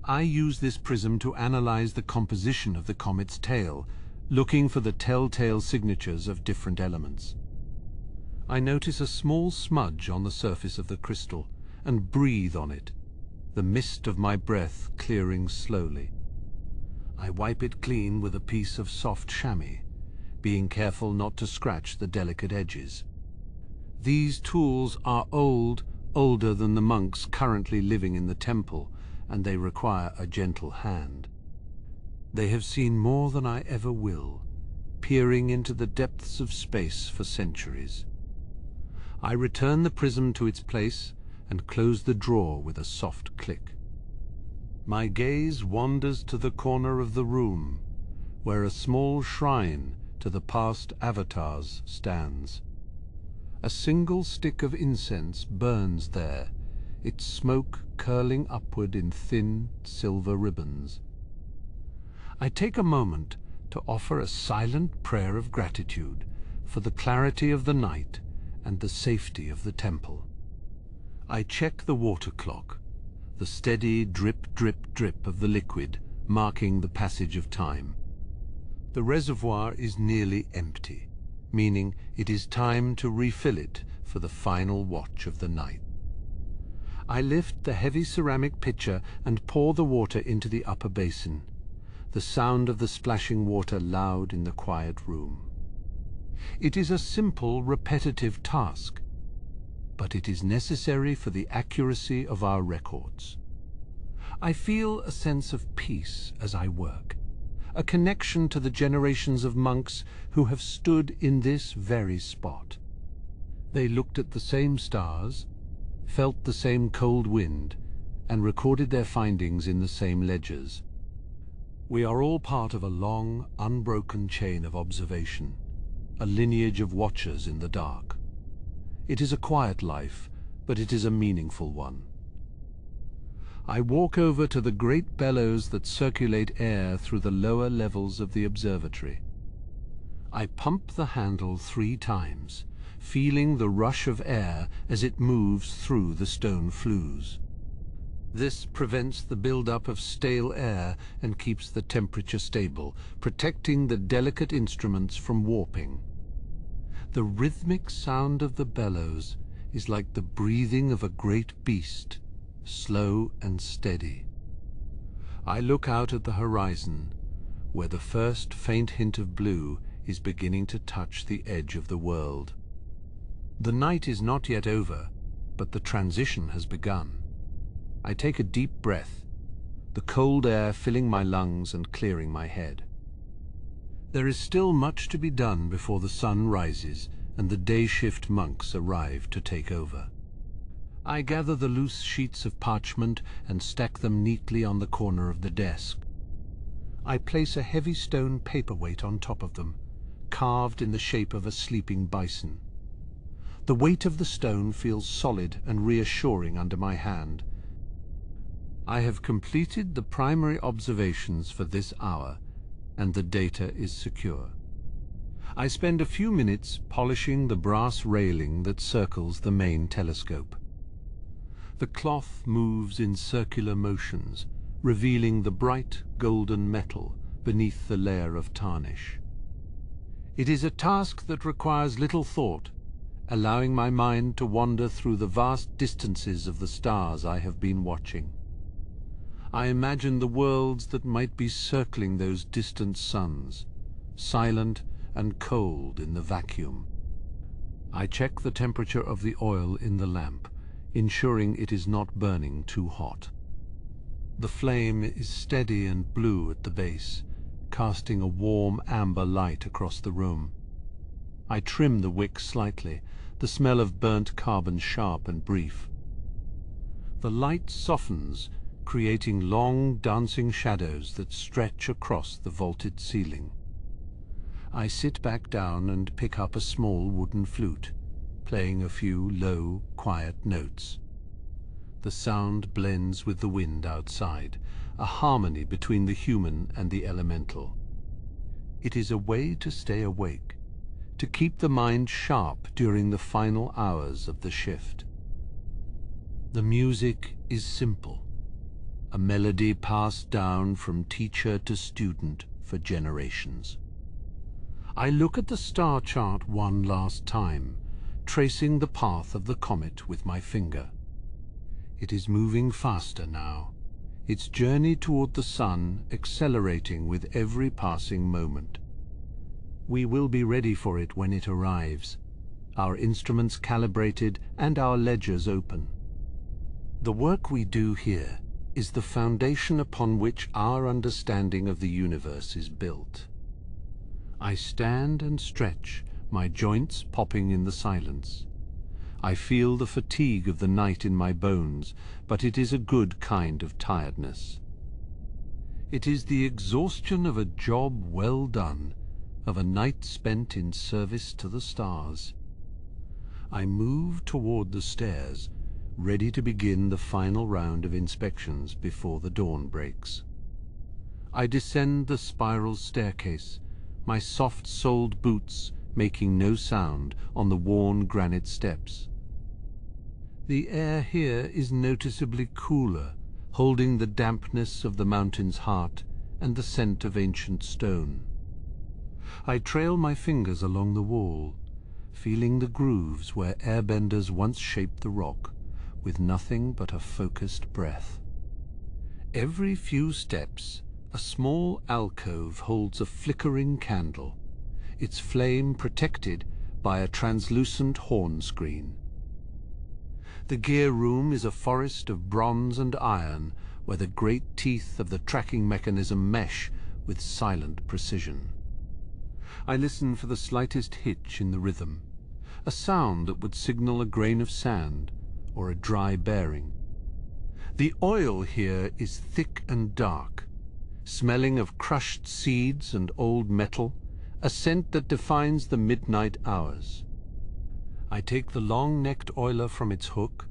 I use this prism to analyze the composition of the comet's tail, looking for the telltale signatures of different elements. I notice a small smudge on the surface of the crystal and breathe on it, the mist of my breath clearing slowly. I wipe it clean with a piece of soft chamois, being careful not to scratch the delicate edges. These tools are older than the monks currently living in the temple, and they require a gentle hand. They have seen more than I ever will, peering into the depths of space for centuries. I return the prism to its place and close the drawer with a soft click. My gaze wanders to the corner of the room, where a small shrine to the past avatars stands. A single stick of incense burns there, its smoke curling upward in thin silver ribbons. I take a moment to offer a silent prayer of gratitude for the clarity of the night and the safety of the temple. I check the water clock, the steady drip, drip, drip of the liquid marking the passage of time. The reservoir is nearly empty, meaning it is time to refill it for the final watch of the night. I lift the heavy ceramic pitcher and pour the water into the upper basin, the sound of the splashing water loud in the quiet room. It is a simple, repetitive task, but it is necessary for the accuracy of our records. I feel a sense of peace as I work, a connection to the generations of monks who have stood in this very spot. They looked at the same stars, felt the same cold wind, and recorded their findings in the same ledgers. We are all part of a long, unbroken chain of observation, a lineage of watchers in the dark. It is a quiet life, but it is a meaningful one. I walk over to the great bellows that circulate air through the lower levels of the observatory. I pump the handle 3 times, feeling the rush of air as it moves through the stone flues. This prevents the build-up of stale air and keeps the temperature stable, protecting the delicate instruments from warping. The rhythmic sound of the bellows is like the breathing of a great beast, slow and steady. I look out at the horizon, where the first faint hint of blue is beginning to touch the edge of the world. The night is not yet over, but the transition has begun. I take a deep breath, the cold air filling my lungs and clearing my head. There is still much to be done before the sun rises and the day shift monks arrive to take over. I gather the loose sheets of parchment and stack them neatly on the corner of the desk. I place a heavy stone paperweight on top of them, carved in the shape of a sleeping bison. The weight of the stone feels solid and reassuring under my hand. I have completed the primary observations for this hour, and the data is secure. I spend a few minutes polishing the brass railing that circles the main telescope. The cloth moves in circular motions, revealing the bright golden metal beneath the layer of tarnish. It is a task that requires little thought, allowing my mind to wander through the vast distances of the stars I have been watching. I imagine the worlds that might be circling those distant suns, silent and cold in the vacuum. I check the temperature of the oil in the lamp, ensuring it is not burning too hot. The flame is steady and blue at the base, casting a warm amber light across the room. I trim the wick slightly, the smell of burnt carbon sharp and brief. The light softens, creating long dancing shadows that stretch across the vaulted ceiling. I sit back down and pick up a small wooden flute, playing a few low, quiet notes. The sound blends with the wind outside, a harmony between the human and the elemental. It is a way to stay awake, to keep the mind sharp during the final hours of the shift. The music is simple, a melody passed down from teacher to student for generations. I look at the star chart one last time, tracing the path of the comet with my finger. It is moving faster now, its journey toward the sun accelerating with every passing moment. We will be ready for it when it arrives, our instruments calibrated and our ledgers open. The work we do here is the foundation upon which our understanding of the universe is built. I stand and stretch, my joints popping in the silence. I feel the fatigue of the night in my bones, but it is a good kind of tiredness. It is the exhaustion of a job well done, of a night spent in service to the stars. I move toward the stairs, ready to begin the final round of inspections before the dawn breaks. I descend the spiral staircase, my soft-soled boots making no sound on the worn granite steps. The air here is noticeably cooler, holding the dampness of the mountain's heart and the scent of ancient stone. I trail my fingers along the wall, feeling the grooves where airbenders once shaped the rock, with nothing but a focused breath. Every few steps, a small alcove holds a flickering candle, its flame protected by a translucent horn screen. The gear room is a forest of bronze and iron where the great teeth of the tracking mechanism mesh with silent precision. I listen for the slightest hitch in the rhythm, a sound that would signal a grain of sand or a dry bearing. The oil here is thick and dark, smelling of crushed seeds and old metal, a scent that defines the midnight hours. I take the long-necked oiler from its hook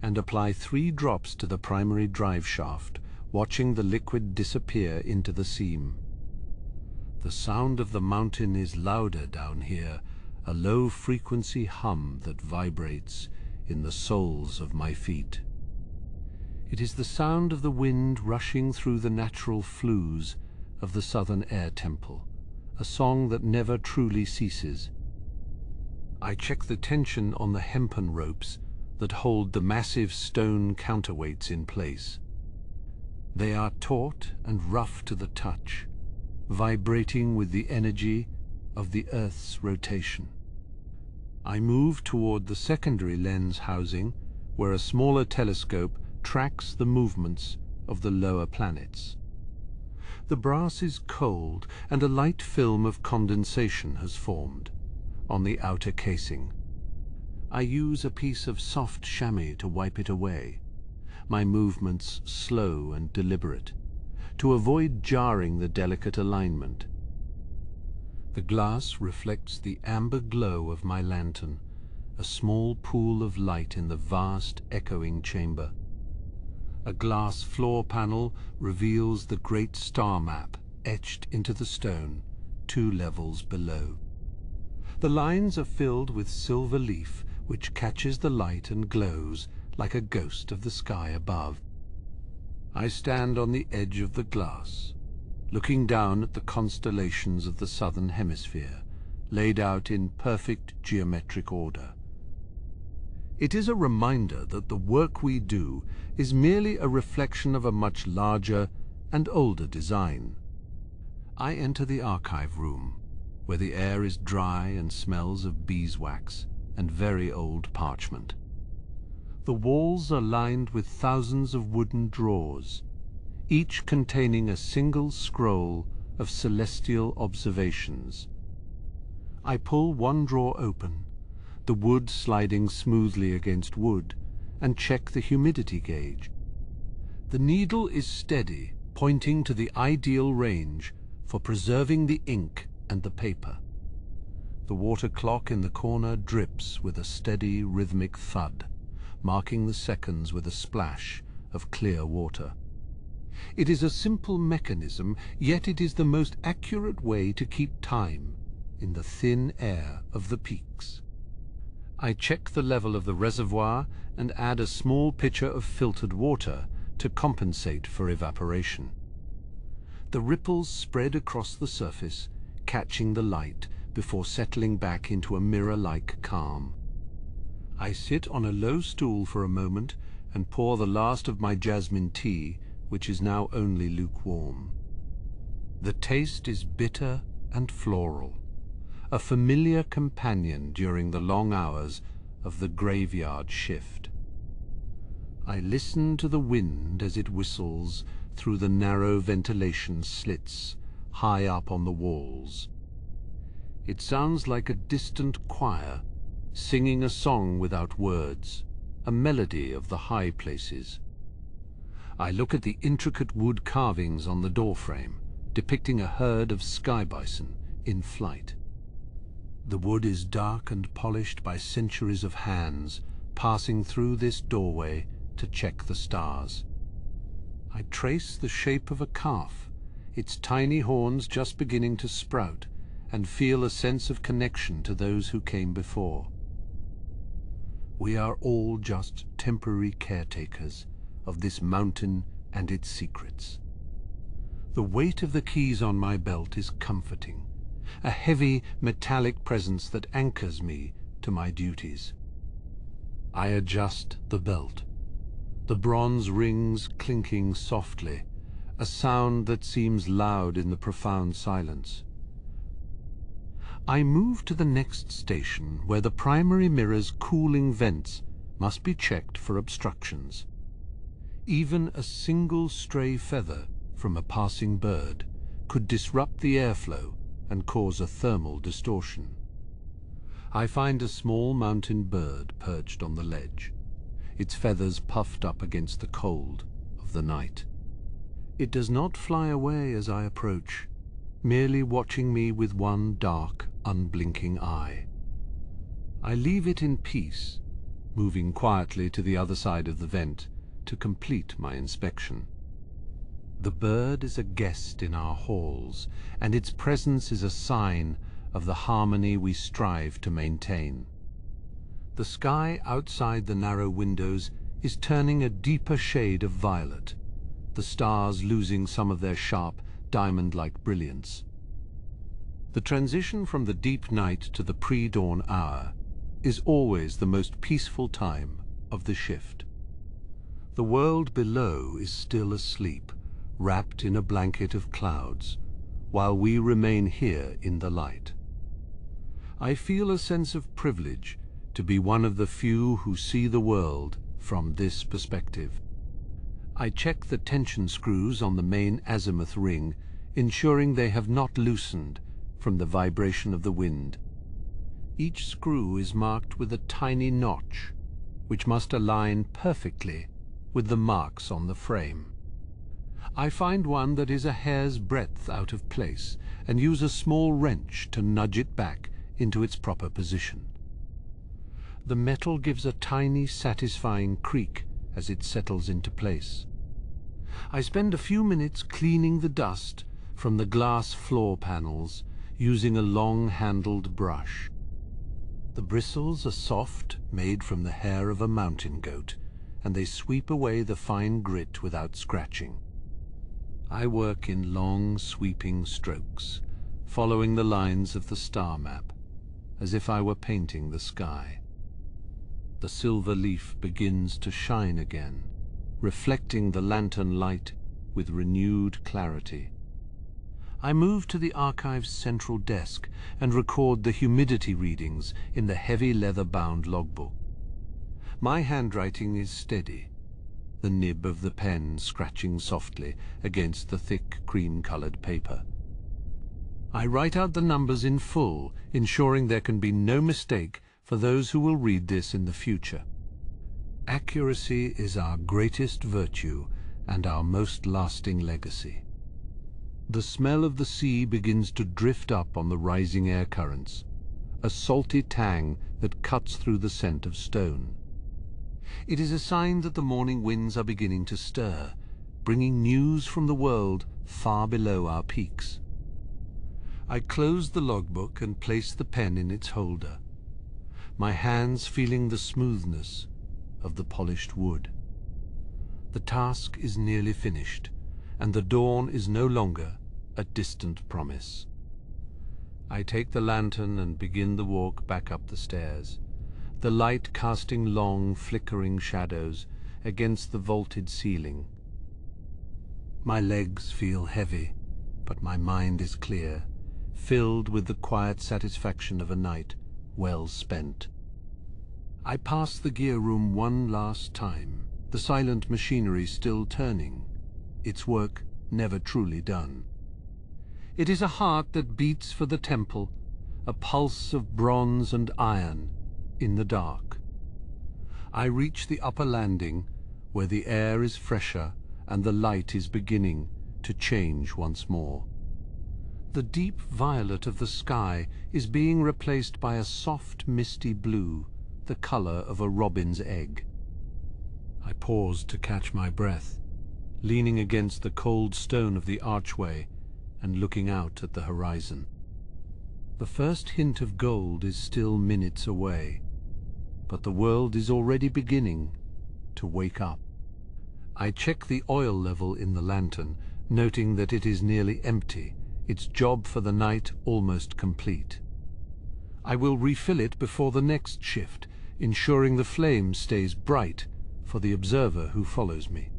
and apply 3 drops to the primary drive shaft, watching the liquid disappear into the seam. The sound of the mountain is louder down here, a low-frequency hum that vibrates in the soles of my feet. It is the sound of the wind rushing through the natural flues of the southern air temple, a song that never truly ceases. I check the tension on the hempen ropes that hold the massive stone counterweights in place. They are taut and rough to the touch, vibrating with the energy of the Earth's rotation. I move toward the secondary lens housing, where a smaller telescope tracks the movements of the lower planets. The brass is cold, and a light film of condensation has formed on the outer casing. I use a piece of soft chamois to wipe it away, my movements slow and deliberate, to avoid jarring the delicate alignment. The glass reflects the amber glow of my lantern, a small pool of light in the vast, echoing chamber. A glass floor panel reveals the great star map etched into the stone 2 levels below. The lines are filled with silver leaf, which catches the light and glows like a ghost of the sky above. I stand on the edge of the glass, looking down at the constellations of the southern hemisphere, laid out in perfect geometric order. It is a reminder that the work we do is merely a reflection of a much larger and older design. I enter the archive room, where the air is dry and smells of beeswax and very old parchment. The walls are lined with thousands of wooden drawers, each containing a single scroll of celestial observations. I pull one drawer open, the wood sliding smoothly against wood, and check the humidity gauge. The needle is steady, pointing to the ideal range for preserving the ink and the paper. The water clock in the corner drips with a steady, rhythmic thud, marking the seconds with a splash of clear water. It is a simple mechanism, yet it is the most accurate way to keep time in the thin air of the peaks. I check the level of the reservoir and add a small pitcher of filtered water to compensate for evaporation. The ripples spread across the surface, catching the light before settling back into a mirror-like calm. I sit on a low stool for a moment and pour the last of my jasmine tea, which is now only lukewarm. The taste is bitter and floral, a familiar companion during the long hours of the graveyard shift. I listen to the wind as it whistles through the narrow ventilation slits high up on the walls. It sounds like a distant choir, singing a song without words, a melody of the high places. I look at the intricate wood carvings on the doorframe, depicting a herd of sky bison in flight. The wood is dark and polished by centuries of hands passing through this doorway to check the stars. I trace the shape of a calf, its tiny horns just beginning to sprout, and feel a sense of connection to those who came before. We are all just temporary caretakers of this mountain and its secrets. The weight of the keys on my belt is comforting, a heavy metallic presence that anchors me to my duties. I adjust the belt, the bronze rings clinking softly, a sound that seems loud in the profound silence. I move to the next station, where the primary mirror's cooling vents must be checked for obstructions. Even a single stray feather from a passing bird could disrupt the airflow and cause a thermal distortion. I find a small mountain bird perched on the ledge, its feathers puffed up against the cold of the night. It does not fly away as I approach, merely watching me with one dark, unblinking eye. I leave it in peace, moving quietly to the other side of the vent to complete my inspection. The bird is a guest in our halls, and its presence is a sign of the harmony we strive to maintain. The sky outside the narrow windows is turning a deeper shade of violet, the stars losing some of their sharp, diamond-like brilliance. The transition from the deep night to the pre-dawn hour is always the most peaceful time of the shift. The world below is still asleep, wrapped in a blanket of clouds, while we remain here in the light. I feel a sense of privilege to be one of the few who see the world from this perspective. I check the tension screws on the main azimuth ring, ensuring they have not loosened from the vibration of the wind. Each screw is marked with a tiny notch, which must align perfectly with the marks on the frame. I find one that is a hair's breadth out of place and use a small wrench to nudge it back into its proper position. The metal gives a tiny, satisfying creak as it settles into place. I spend a few minutes cleaning the dust from the glass floor panels using a long-handled brush. The bristles are soft, made from the hair of a mountain goat, and they sweep away the fine grit without scratching. I work in long, sweeping strokes, following the lines of the star map, as if I were painting the sky. The silver leaf begins to shine again, reflecting the lantern light with renewed clarity. I move to the archive's central desk and record the humidity readings in the heavy leather-bound logbook. My handwriting is steady, the nib of the pen scratching softly against the thick cream-colored paper. I write out the numbers in full, ensuring there can be no mistake for those who will read this in the future. Accuracy is our greatest virtue and our most lasting legacy. The smell of the sea begins to drift up on the rising air currents, a salty tang that cuts through the scent of stone. It is a sign that the morning winds are beginning to stir, bringing news from the world far below our peaks. I close the logbook and place the pen in its holder, my hands feeling the smoothness of the polished wood. The task is nearly finished, and the dawn is no longer a distant promise. I take the lantern and begin the walk back up the stairs, the light casting long, flickering shadows against the vaulted ceiling. My legs feel heavy, but my mind is clear, filled with the quiet satisfaction of a night well spent. I pass the gear room one last time, the silent machinery still turning, its work never truly done. It is a heart that beats for the temple, a pulse of bronze and iron in the dark. I reach the upper landing, where the air is fresher and the light is beginning to change once more. The deep violet of the sky is being replaced by a soft, misty blue, the color of a robin's egg. I pause to catch my breath, leaning against the cold stone of the archway and looking out at the horizon. The first hint of gold is still minutes away, but the world is already beginning to wake up. I check the oil level in the lantern, noting that it is nearly empty, its job for the night almost complete. I will refill it before the next shift, ensuring the flame stays bright for the observer who follows me.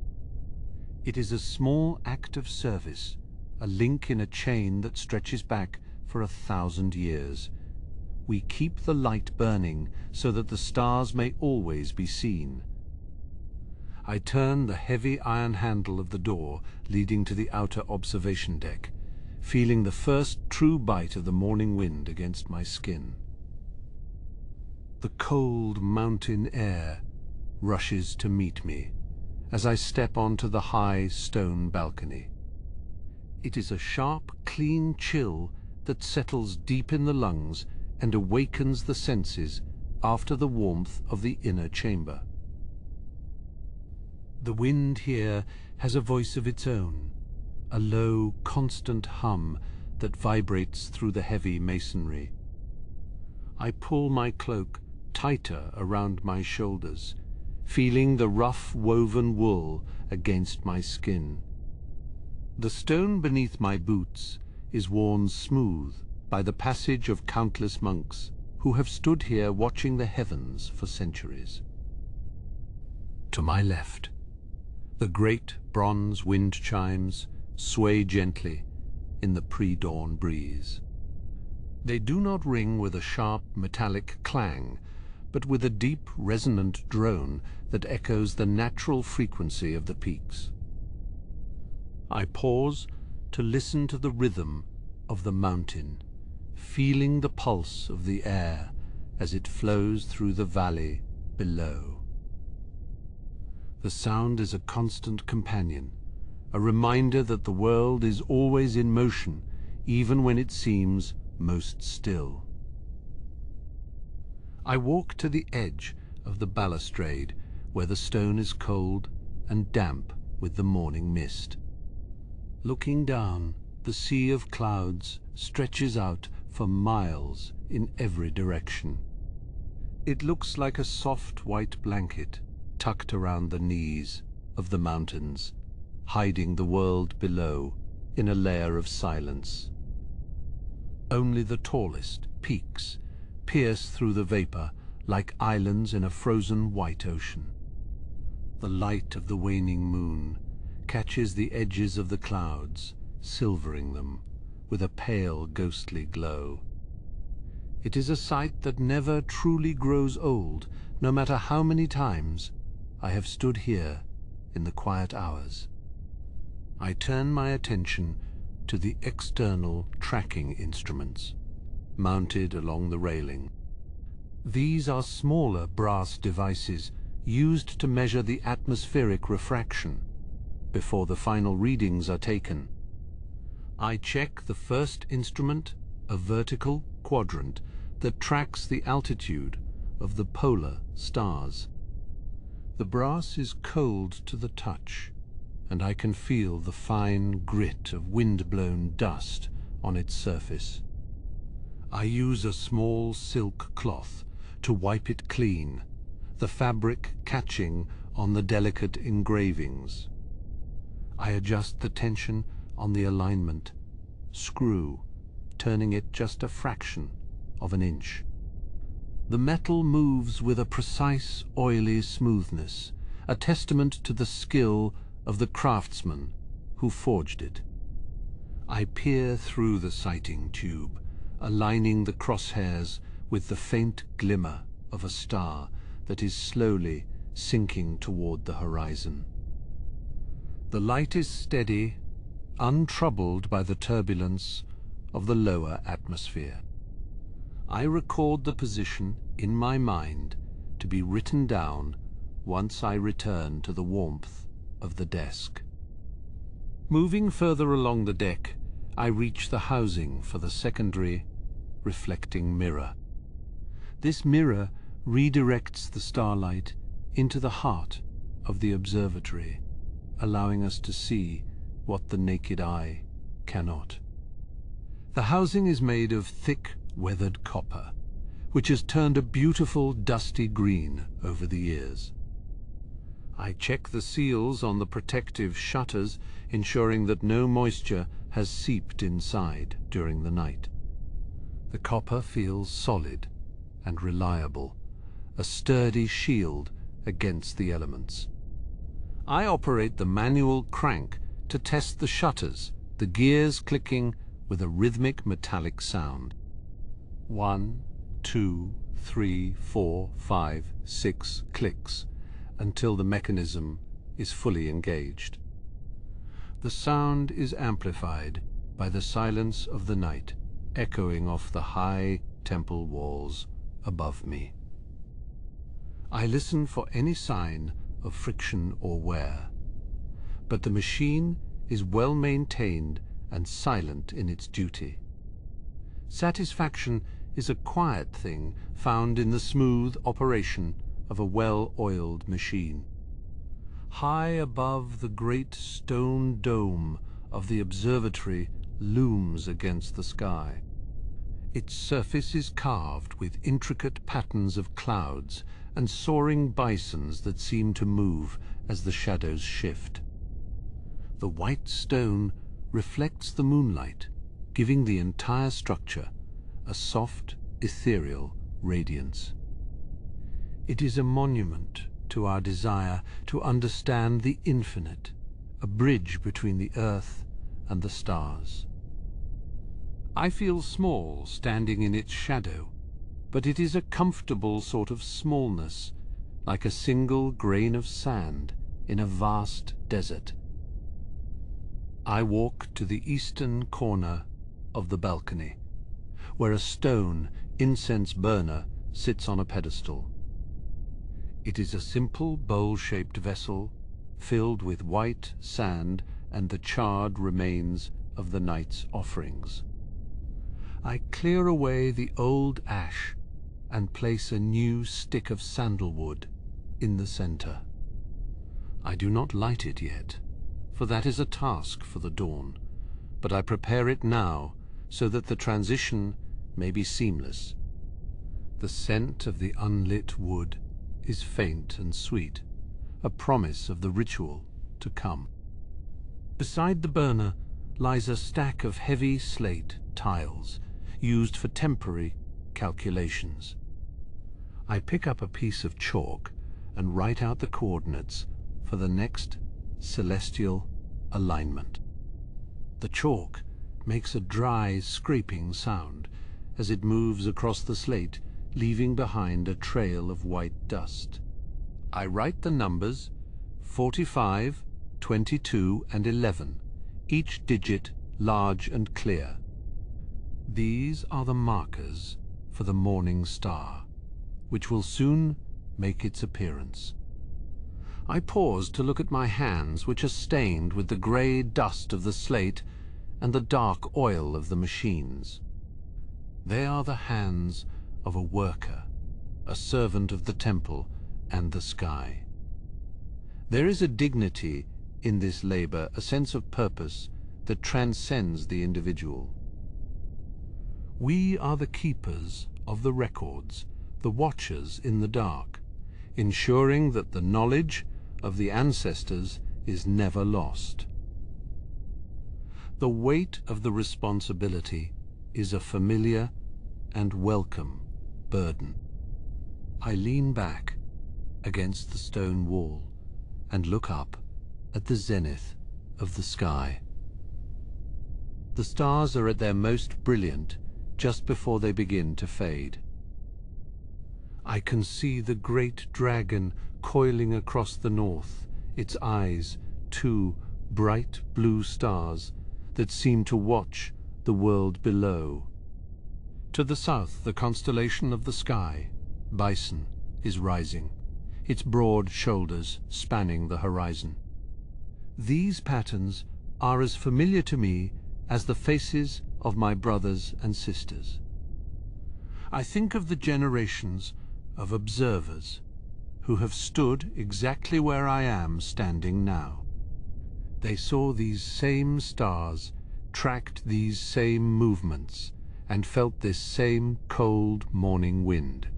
It is a small act of service, a link in a chain that stretches back for 1,000 years. We keep the light burning so that the stars may always be seen. I turn the heavy iron handle of the door leading to the outer observation deck, feeling the first true bite of the morning wind against my skin. The cold mountain air rushes to meet me as I step onto the high stone balcony. It is a sharp, clean chill that settles deep in the lungs and awakens the senses after the warmth of the inner chamber. The wind here has a voice of its own, a low, constant hum that vibrates through the heavy masonry. I pull my cloak tighter around my shoulders, feeling the rough woven wool against my skin. The stone beneath my boots is worn smooth by the passage of countless monks who have stood here watching the heavens for centuries. To my left, the great bronze wind chimes sway gently in the pre-dawn breeze. They do not ring with a sharp metallic clang, but with a deep resonant drone that echoes the natural frequency of the peaks. I pause to listen to the rhythm of the mountain, feeling the pulse of the air as it flows through the valley below. The sound is a constant companion, a reminder that the world is always in motion, even when it seems most still. I walk to the edge of the balustrade, where the stone is cold and damp with the morning mist. Looking down, the sea of clouds stretches out for miles in every direction. It looks like a soft white blanket tucked around the knees of the mountains, hiding the world below in a layer of silence. Only the tallest peaks pierce through the vapor like islands in a frozen white ocean. The light of the waning moon catches the edges of the clouds, silvering them with a pale, ghostly glow. It is a sight that never truly grows old, no matter how many times I have stood here in the quiet hours. I turn my attention to the external tracking instruments mounted along the railing. These are smaller brass devices used to measure the atmospheric refraction before the final readings are taken. I check the first instrument, a vertical quadrant that tracks the altitude of the polar stars. The brass is cold to the touch, and I can feel the fine grit of wind-blown dust on its surface. I use a small silk cloth to wipe it clean, the fabric catching on the delicate engravings. I adjust the tension on the alignment screw, turning it just a fraction of an inch. The metal moves with a precise, oily smoothness, a testament to the skill of the craftsman who forged it. I peer through the sighting tube, aligning the crosshairs with the faint glimmer of a star that is slowly sinking toward the horizon. The light is steady, untroubled by the turbulence of the lower atmosphere. I record the position in my mind to be written down once I return to the warmth of the desk. Moving further along the deck, I reach the housing for the secondary reflecting mirror. This mirror redirects the starlight into the heart of the observatory, allowing us to see what the naked eye cannot. The housing is made of thick, weathered copper, which has turned a beautiful dusty green over the years. I check the seals on the protective shutters, ensuring that no moisture has seeped inside during the night. The copper feels solid and reliable, a sturdy shield against the elements. I operate the manual crank to test the shutters, the gears clicking with a rhythmic metallic sound. 1, 2, 3, 4, 5, 6 clicks until the mechanism is fully engaged. The sound is amplified by the silence of the night, echoing off the high temple walls above me. I listen for any sign of friction or wear, but the machine is well maintained and silent in its duty. Satisfaction is a quiet thing found in the smooth operation of a well-oiled machine. High above the great stone dome of the observatory looms against the sky. Its surface is carved with intricate patterns of clouds and soaring bisons that seem to move as the shadows shift. The white stone reflects the moonlight, giving the entire structure a soft, ethereal radiance. It is a monument to our desire to understand the infinite, a bridge between the earth and the stars. I feel small standing in its shadow, but it is a comfortable sort of smallness, like a single grain of sand in a vast desert. I walk to the eastern corner of the balcony, where a stone incense burner sits on a pedestal. It is a simple bowl-shaped vessel filled with white sand and the charred remains of the night's offerings. I clear away the old ash and place a new stick of sandalwood in the center. I do not light it yet, for that is a task for the dawn, but I prepare it now so that the transition may be seamless. The scent of the unlit wood is faint and sweet, a promise of the ritual to come. Beside the burner lies a stack of heavy slate tiles used for temporary calculations. I pick up a piece of chalk and write out the coordinates for the next celestial alignment. The chalk makes a dry, scraping sound as it moves across the slate, leaving behind a trail of white dust. I write the numbers 45, 22, and 11, each digit large and clear. These are the markers for the morning star, which will soon make its appearance. I pause to look at my hands, which are stained with the grey dust of the slate and the dark oil of the machines. They are the hands of a worker, a servant of the temple and the sky. There is a dignity in this labor, a sense of purpose that transcends the individual. We are the keepers of the records, the watchers in the dark, ensuring that the knowledge of the ancestors is never lost. The weight of the responsibility is a familiar and welcome burden. I lean back against the stone wall and look up at the zenith of the sky. The stars are at their most brilliant just before they begin to fade. I can see the great dragon coiling across the north, its eyes two bright blue stars that seem to watch the world below. To the south, the constellation of the sky, Bison, is rising, its broad shoulders spanning the horizon. These patterns are as familiar to me as the faces of my brothers and sisters. I think of the generations of observers who have stood exactly where I am standing now. They saw these same stars, tracked these same movements, and felt this same cold morning wind.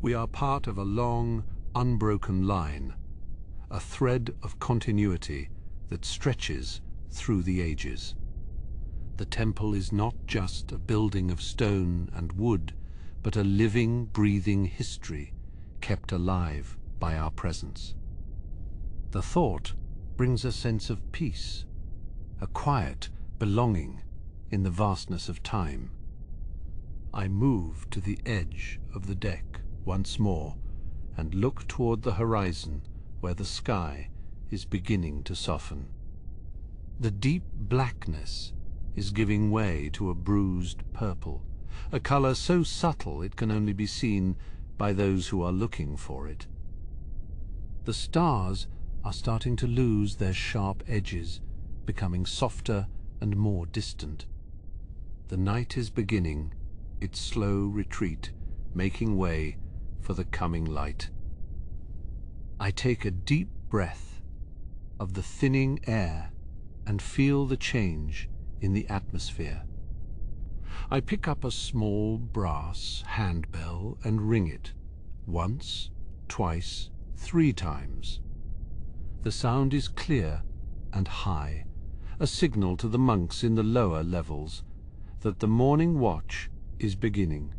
We are part of a long, unbroken line, a thread of continuity that stretches through the ages. The temple is not just a building of stone and wood, but a living, breathing history kept alive by our presence. The thought brings a sense of peace, a quiet belonging in the vastness of time. I move to the edge of the deck once more and look toward the horizon where the sky is beginning to soften. The deep blackness is giving way to a bruised purple, a color so subtle it can only be seen by those who are looking for it. The stars are starting to lose their sharp edges, becoming softer and more distant. The night is beginning its slow retreat, making way for the coming light. I take a deep breath of the thinning air and feel the change in the atmosphere. I pick up a small brass handbell and ring it, once, twice, 3 times. The sound is clear and high, a signal to the monks in the lower levels that the morning watch is beginning.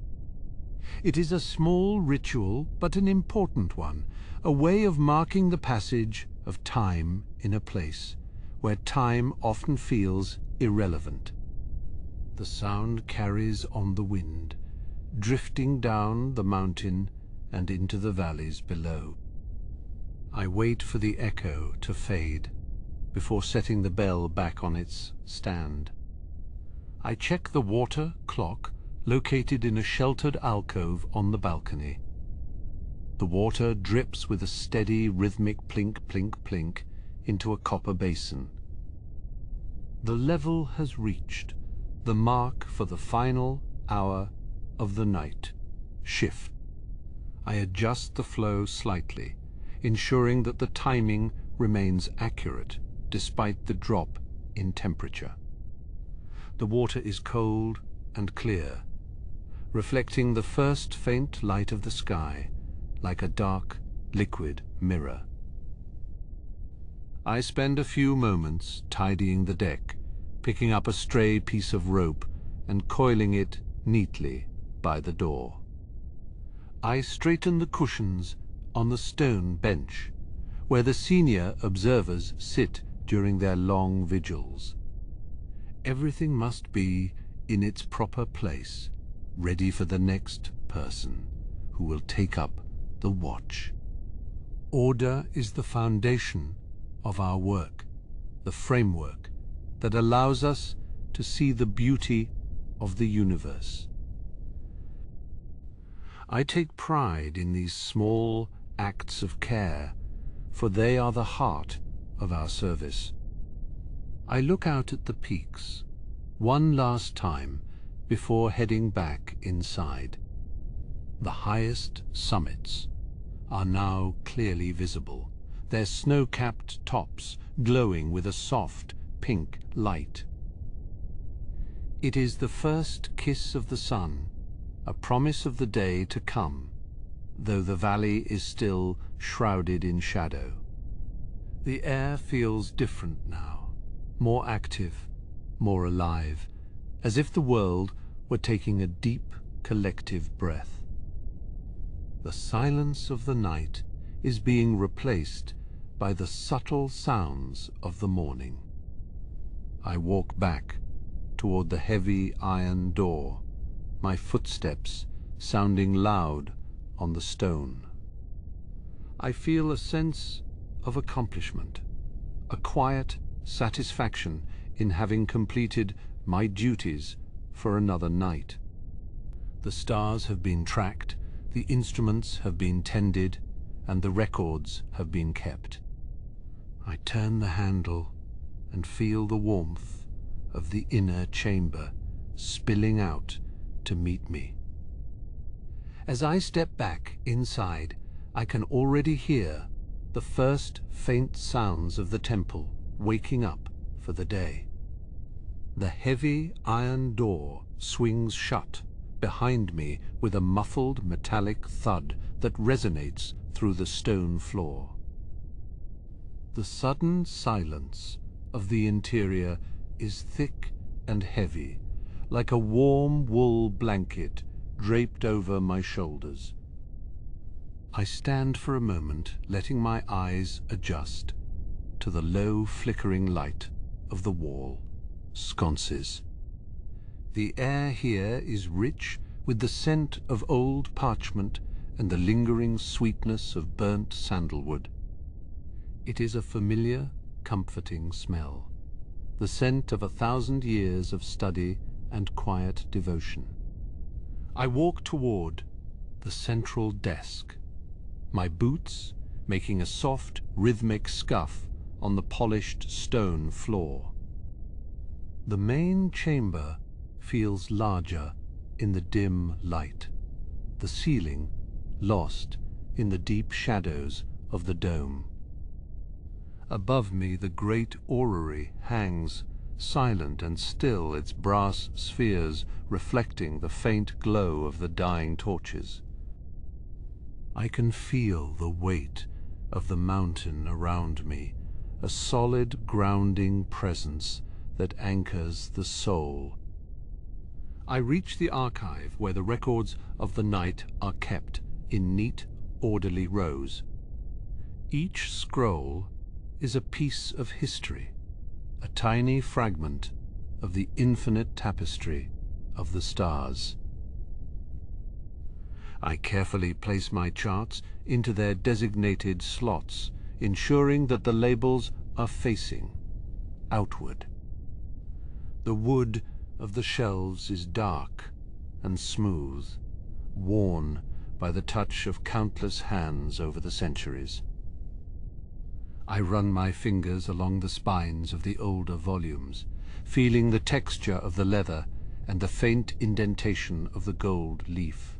It is a small ritual, but an important one, a way of marking the passage of time in a place where time often feels irrelevant. The sound carries on the wind, drifting down the mountain and into the valleys below. I wait for the echo to fade before setting the bell back on its stand. I check the water clock located in a sheltered alcove on the balcony. The water drips with a steady, rhythmic plink, plink, plink into a copper basin. The level has reached the mark for the final hour of the night shift. I adjust the flow slightly, ensuring that the timing remains accurate despite the drop in temperature. The water is cold and clear, reflecting the first faint light of the sky like a dark, liquid mirror. I spend a few moments tidying the deck, picking up a stray piece of rope and coiling it neatly by the door. I straighten the cushions on the stone bench, where the senior observers sit during their long vigils. Everything must be in its proper place, ready for the next person who will take up the watch. Order is the foundation of our work, the framework that allows us to see the beauty of the universe. I take pride in these small acts of care, for they are the heart of our service. I look out at the peaks one last time before heading back inside. The highest summits are now clearly visible, their snow-capped tops glowing with a soft pink light. It is the first kiss of the sun, a promise of the day to come, though the valley is still shrouded in shadow. The air feels different now, more active, more alive, as if the world were taking a deep, collective breath. The silence of the night is being replaced by the subtle sounds of the morning. I walk back toward the heavy iron door, my footsteps sounding loud on the stone. I feel a sense of accomplishment, a quiet satisfaction in having completed my duties for another night. The stars have been tracked, the instruments have been tended, and the records have been kept. I turn the handle and feel the warmth of the inner chamber spilling out to meet me. As I step back inside, I can already hear the first faint sounds of the temple waking up for the day. The heavy iron door swings shut behind me with a muffled metallic thud that resonates through the stone floor. The sudden silence of the interior is thick and heavy, like a warm wool blanket draped over my shoulders. I stand for a moment, letting my eyes adjust to the low flickering light of the wall sconces. The air here is rich with the scent of old parchment and the lingering sweetness of burnt sandalwood. It is a familiar, comforting smell, the scent of 1,000 years of study and quiet devotion. I walk toward the central desk, my boots making a soft, rhythmic scuff on the polished stone floor. The main chamber feels larger in the dim light, the ceiling lost in the deep shadows of the dome. Above me the great orrery hangs, silent and still, its brass spheres reflecting the faint glow of the dying torches. I can feel the weight of the mountain around me, a solid grounding presence that anchors the soul. I reach the archive where the records of the night are kept in neat, orderly rows. Each scroll is a piece of history, a tiny fragment of the infinite tapestry of the stars. I carefully place my charts into their designated slots, ensuring that the labels are facing outward. The wood of the shelves is dark and smooth, worn by the touch of countless hands over the centuries. I run my fingers along the spines of the older volumes, feeling the texture of the leather and the faint indentation of the gold leaf.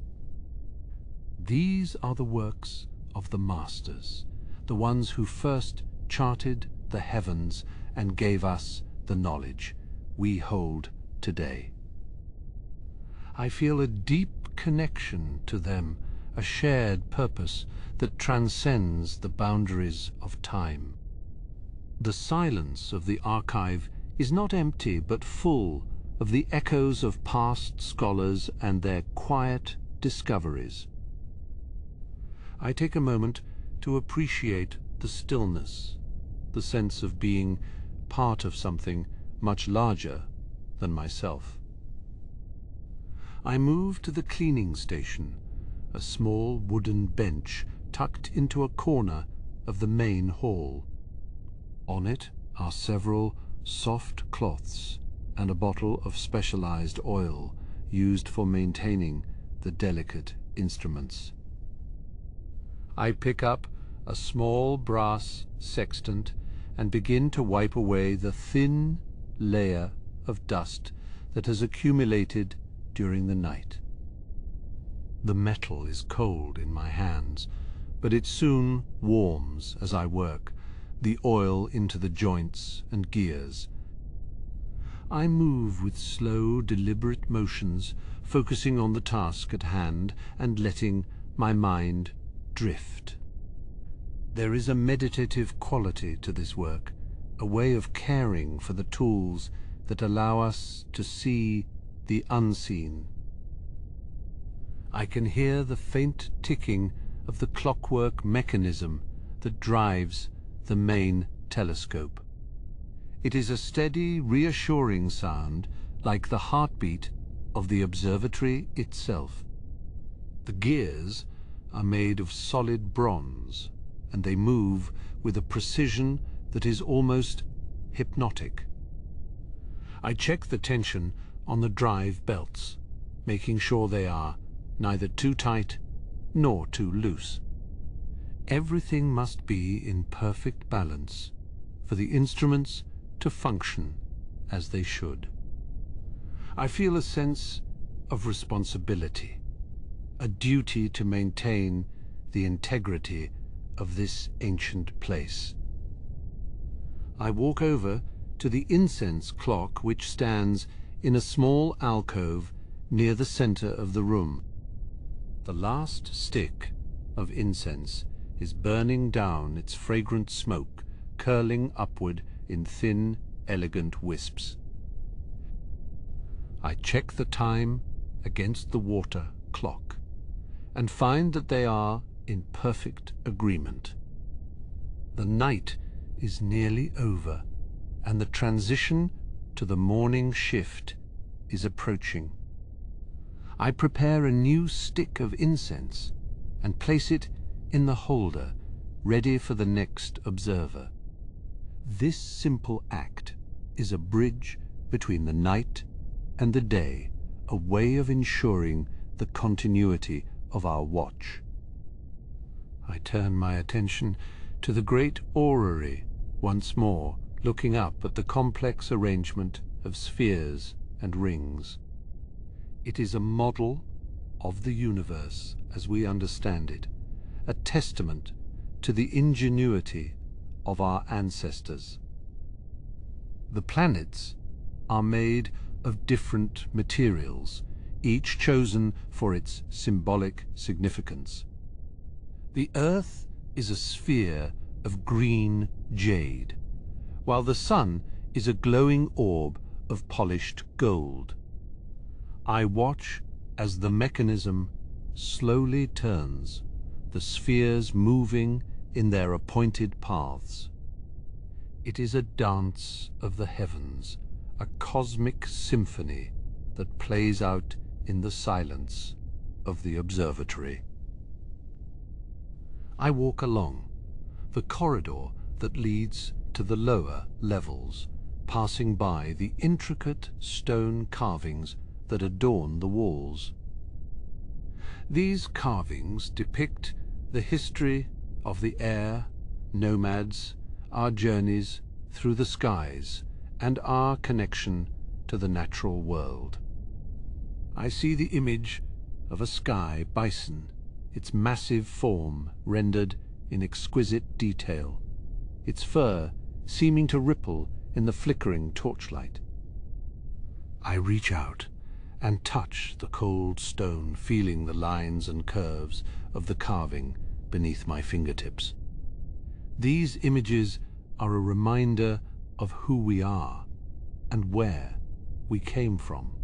These are the works of the masters, the ones who first charted the heavens and gave us the knowledge we hold today. I feel a deep connection to them, a shared purpose that transcends the boundaries of time. The silence of the archive is not empty but full of the echoes of past scholars and their quiet discoveries. I take a moment to appreciate the stillness, the sense of being part of something much larger than myself. I move to the cleaning station, a small wooden bench tucked into a corner of the main hall. On it are several soft cloths and a bottle of specialized oil used for maintaining the delicate instruments. I pick up a small brass sextant and begin to wipe away the thin layer of dust that has accumulated during the night. The metal is cold in my hands, but it soon warms as I work, the oil into the joints and gears. I move with slow, deliberate motions, focusing on the task at hand and letting my mind drift. There is a meditative quality to this work, a way of caring for the tools that allow us to see the unseen. I can hear the faint ticking of the clockwork mechanism that drives the main telescope. It is a steady, reassuring sound, like the heartbeat of the observatory itself. The gears are made of solid bronze, and they move with a precision that is almost hypnotic. I check the tension on the drive belts, making sure they are neither too tight nor too loose. Everything must be in perfect balance for the instruments to function as they should. I feel a sense of responsibility, a duty to maintain the integrity of this ancient place. I walk over to the incense clock, which stands in a small alcove near the center of the room. The last stick of incense is burning down its fragrant smoke, curling upward in thin, elegant wisps. I check the time against the water clock and find that they are in perfect agreement. The night is nearly over, and the transition to the morning shift is approaching. I prepare a new stick of incense and place it in the holder, ready for the next observer. This simple act is a bridge between the night and the day, a way of ensuring the continuity of our watch. I turn my attention to the great orrery once more, looking up at the complex arrangement of spheres and rings. It is a model of the universe as we understand it, a testament to the ingenuity of our ancestors. The planets are made of different materials, each chosen for its symbolic significance. The Earth is a sphere of green jade, while the Sun is a glowing orb of polished gold. I watch as the mechanism slowly turns, the spheres moving in their appointed paths. It is a dance of the heavens, a cosmic symphony that plays out in the silence of the observatory. I walk along the corridor that leads to the lower levels, passing by the intricate stone carvings that adorn the walls. These carvings depict the history of the Air Nomads, our journeys through the skies, and our connection to the natural world. I see the image of a sky bison, its massive form rendered in exquisite detail, its fur seeming to ripple in the flickering torchlight. I reach out and touch the cold stone, feeling the lines and curves of the carving beneath my fingertips. These images are a reminder of who we are and where we came from,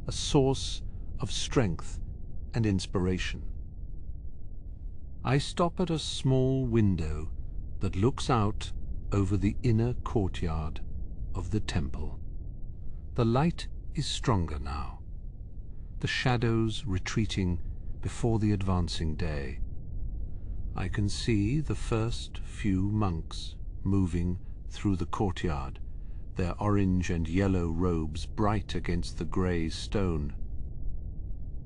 a source of strength and inspiration. I stop at a small window that looks out over the inner courtyard of the temple. The light is stronger now, the shadows retreating before the advancing day. I can see the first few monks moving through the courtyard, their orange and yellow robes bright against the grey stone.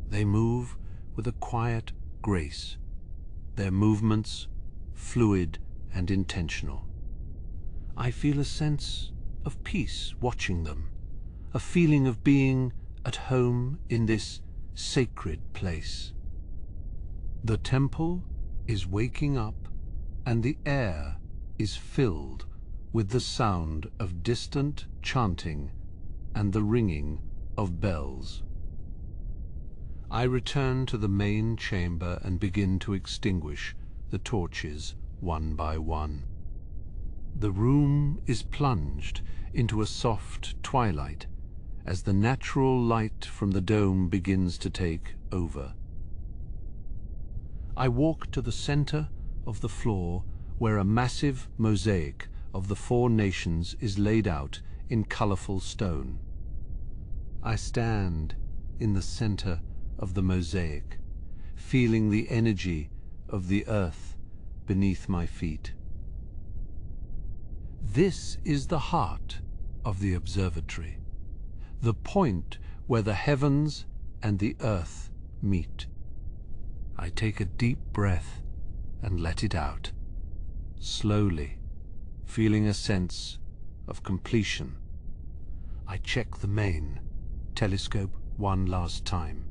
They move with a quiet grace, their movements fluid and intentional. I feel a sense of peace watching them, a feeling of being at home in this sacred place. The temple is waking up, and the air is filled with the sound of distant chanting and the ringing of bells. I return to the main chamber and begin to extinguish the torches one by one. The room is plunged into a soft twilight as the natural light from the dome begins to take over. I walk to the center of the floor where a massive mosaic of the 4 nations is laid out in colorful stone. I stand in the center of the mosaic, feeling the energy of the earth beneath my feet. This is the heart of the observatory, the point where the heavens and the earth meet. I take a deep breath and let it out, slowly, feeling a sense of completion. I check the main telescope one last time,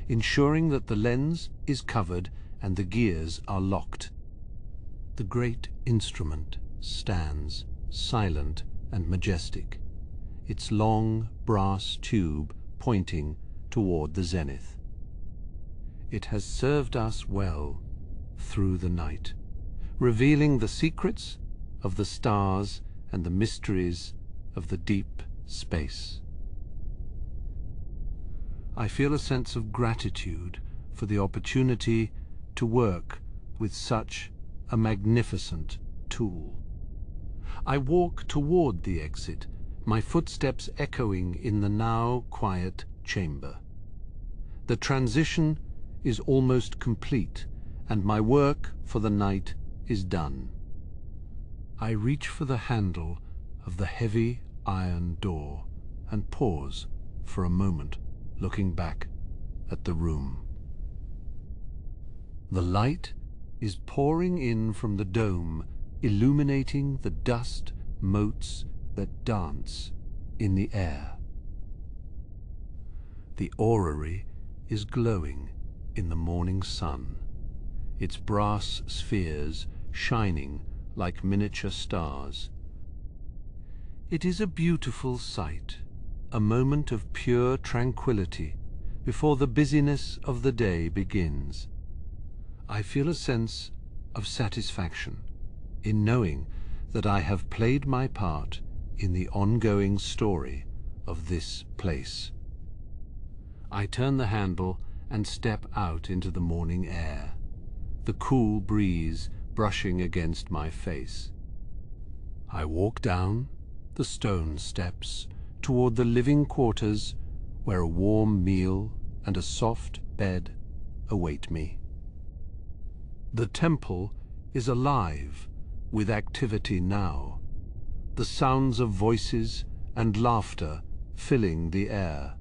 ensuring that the lens is covered and the gears are locked. The great instrument stands silent and majestic, its long brass tube pointing toward the zenith. It has served us well through the night, revealing the secrets of the stars and the mysteries of the deep space. I feel a sense of gratitude for the opportunity to work with such a magnificent tool. I walk toward the exit, my footsteps echoing in the now quiet chamber. The transition is almost complete, and my work for the night is done. I reach for the handle of the heavy iron door and pause for a moment, looking back at the room. The light is pouring in from the dome, illuminating the dust motes that dance in the air. The orrery is glowing in the morning sun, its brass spheres shining like miniature stars. It is a beautiful sight, a moment of pure tranquility before the busyness of the day begins. I feel a sense of satisfaction in knowing that I have played my part in the ongoing story of this place. I turn the handle and step out into the morning air, the cool breeze brushing against my face. I walk down the stone steps toward the living quarters where a warm meal and a soft bed await me. The temple is alive with activity now, the sounds of voices and laughter filling the air.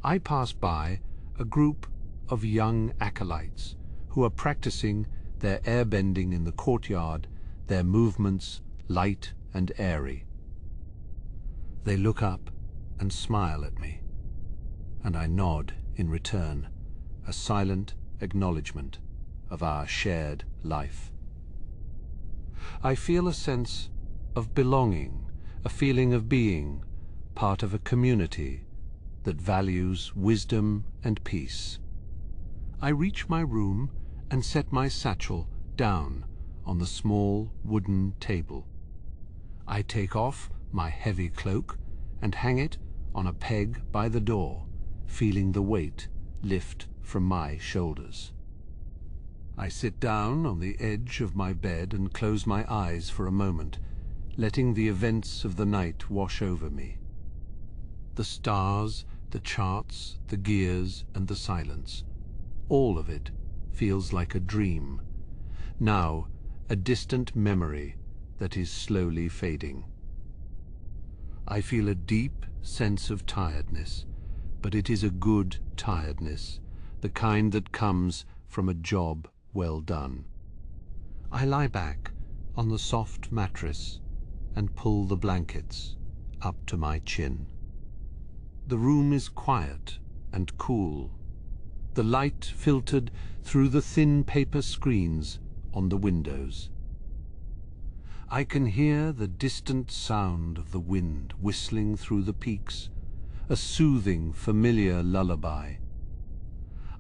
I pass by a group of young acolytes who are practicing their airbending in the courtyard, their movements light and airy. They look up and smile at me, and I nod in return, a silent acknowledgement of our shared life. I feel a sense of belonging, a feeling of being part of a community that values wisdom and peace. I reach my room and set my satchel down on the small wooden table. I take off my heavy cloak and hang it on a peg by the door, feeling the weight lift from my shoulders. I sit down on the edge of my bed and close my eyes for a moment, letting the events of the night wash over me. The stars, the charts, the gears, and the silence, all of it feels like a dream. Now, a distant memory that is slowly fading. I feel a deep sense of tiredness, but it is a good tiredness, the kind that comes from a job well done. I lie back on the soft mattress and pull the blankets up to my chin. The room is quiet and cool, the light filtered through the thin paper screens on the windows. I can hear the distant sound of the wind whistling through the peaks, a soothing, familiar lullaby.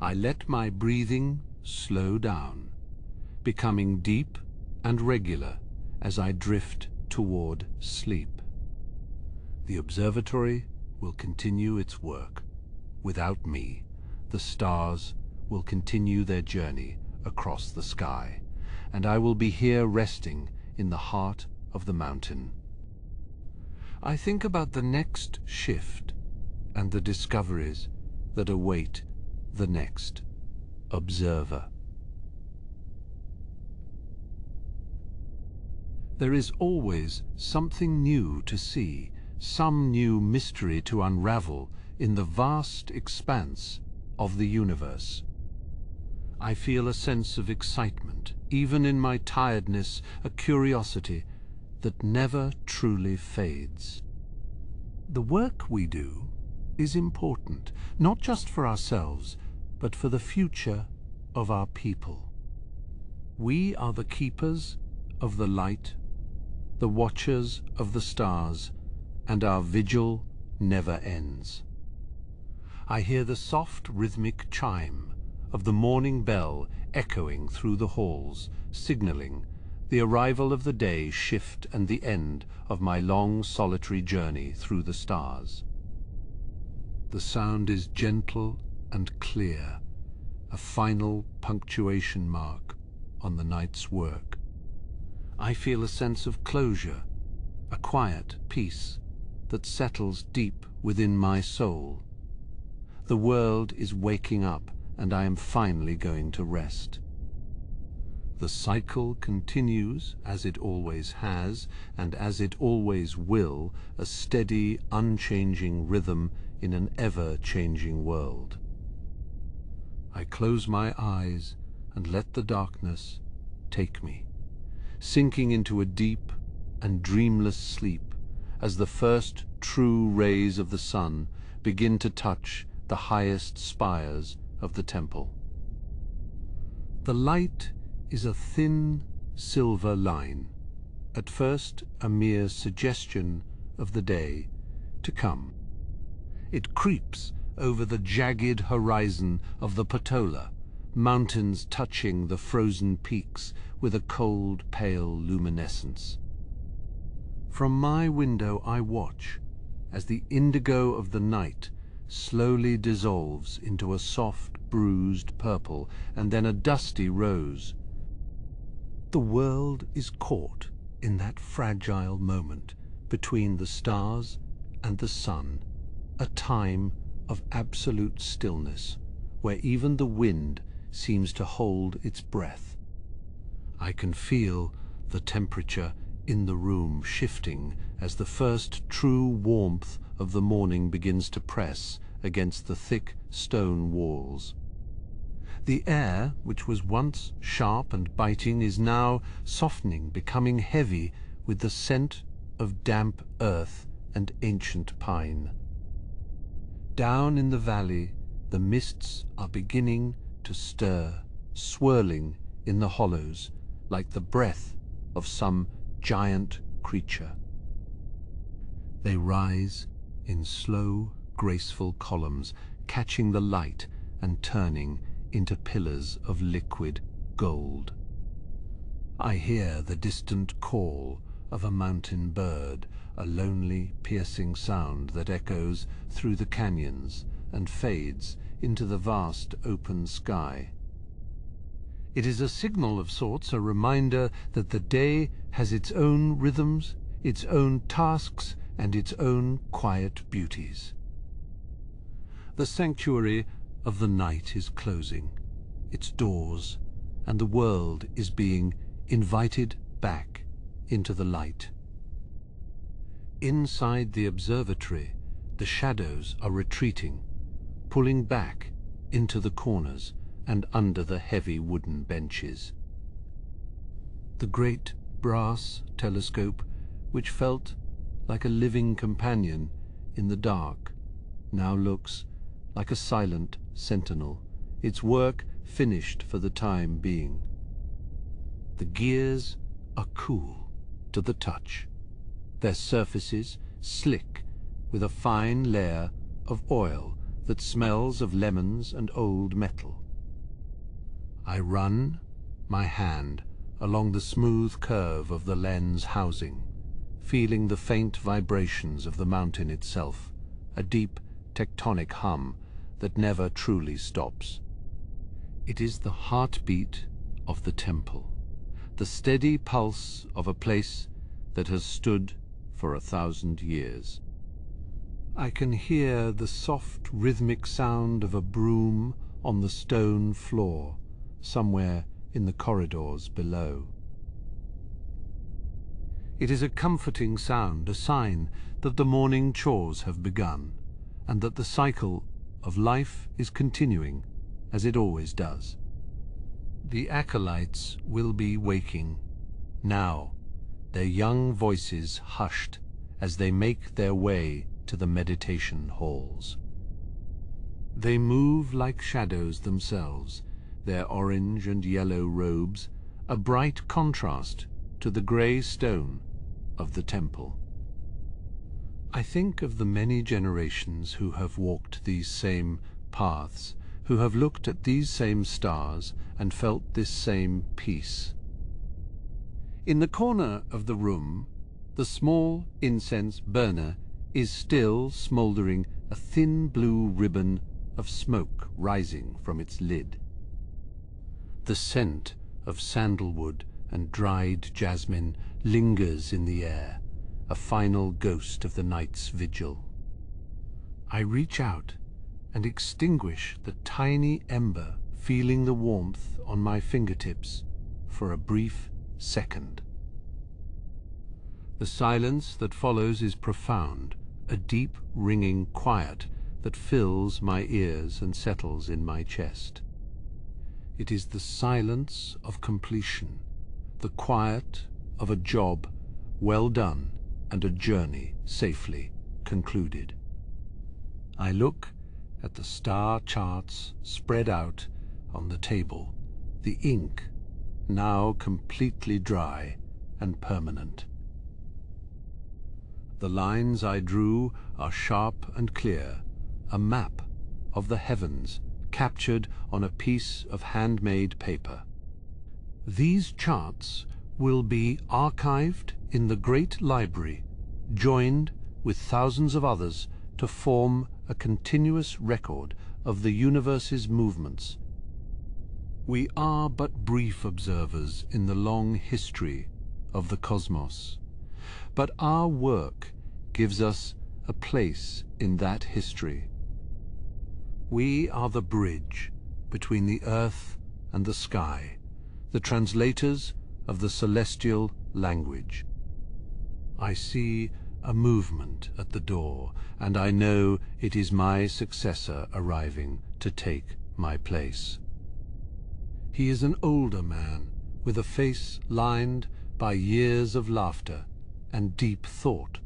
I let my breathing slow down, becoming deep and regular as I drift toward sleep. The observatory will continue its work. Without me, the stars will continue their journey across the sky, and I will be here resting in the heart of the mountain. I think about the next shift and the discoveries that await the next observer. There is always something new to see, some new mystery to unravel in the vast expanse of the universe. I feel a sense of excitement, even in my tiredness, a curiosity that never truly fades. The work we do is important, not just for ourselves, but for the future of our people. We are the keepers of the light, the watchers of the stars, and our vigil never ends. I hear the soft rhythmic chime of the morning bell echoing through the halls, signaling the arrival of the day shift and the end of my long solitary journey through the stars. The sound is gentle and clear, a final punctuation mark on the night's work. I feel a sense of closure, a quiet peace that settles deep within my soul. The world is waking up, and I am finally going to rest. The cycle continues as it always has, and as it always will, a steady, unchanging rhythm in an ever-changing world. I close my eyes and let the darkness take me, sinking into a deep and dreamless sleep as the first true rays of the sun begin to touch the highest spires of the temple. The light is a thin silver line, at first a mere suggestion of the day to come. It creeps over the jagged horizon of the Patola, mountains touching the frozen peaks with a cold, pale luminescence. From my window I watch as the indigo of the night slowly dissolves into a soft, bruised purple, and then a dusty rose. The world is caught in that fragile moment between the stars and the sun, a time of absolute stillness, where even the wind seems to hold its breath. I can feel the temperature in the room shifting as the first true warmth of the morning begins to press against the thick stone walls. The air, which was once sharp and biting, is now softening, becoming heavy with the scent of damp earth and ancient pine. Down in the valley, the mists are beginning to stir, swirling in the hollows like the breath of some giant creature. They rise in slow, graceful columns, catching the light and turning into pillars of liquid gold. I hear the distant call of a mountain bird, a lonely, piercing sound that echoes through the canyons and fades into the vast open sky. It is a signal of sorts, a reminder that the day has its own rhythms, its own tasks, and its own quiet beauties. The sanctuary of the night is closing. its doors, and the world is being invited back into the light. Inside the observatory, the shadows are retreating, pulling back into the corners and under the heavy wooden benches. The great brass telescope, which felt like a living companion in the dark, now looks like a silent sentinel, its work finished for the time being. The gears are cool to the touch, their surfaces slick with a fine layer of oil that smells of lemons and old metal. I run my hand along the smooth curve of the lens housing, feeling the faint vibrations of the mountain itself, a deep tectonic hum that never truly stops. It is the heartbeat of the temple, the steady pulse of a place that has stood for 1,000 years. I can hear the soft rhythmic sound of a broom on the stone floor, somewhere in the corridors below. It is a comforting sound, a sign that the morning chores have begun, and that the cycle of life is continuing, as it always does. The acolytes will be waking now, their young voices hushed as they make their way to the meditation halls. They move like shadows themselves, their orange and yellow robes a bright contrast to the grey stone of the temple. I think of the many generations who have walked these same paths, who have looked at these same stars and felt this same peace. In the corner of the room, the small incense burner is still smouldering, a thin blue ribbon of smoke rising from its lid. The scent of sandalwood and dried jasmine lingers in the air, a final ghost of the night's vigil. I reach out and extinguish the tiny ember, feeling the warmth on my fingertips for a brief second. The silence that follows is profound, a deep ringing quiet that fills my ears and settles in my chest. It is the silence of completion, the quiet of a job well done and a journey safely concluded. I look at the star charts spread out on the table, the ink now completely dry and permanent. The lines I drew are sharp and clear, a map of the heavens captured on a piece of handmade paper. These charts will be archived in the great library, joined with thousands of others to form a continuous record of the universe's movements. We are but brief observers in the long history of the cosmos, but our work gives us a place in that history. We are the bridge between the earth and the sky, the translators of the celestial language. I see a movement at the door, and I know it is my successor arriving to take my place. He is an older man, with a face lined by years of laughter and deep thought,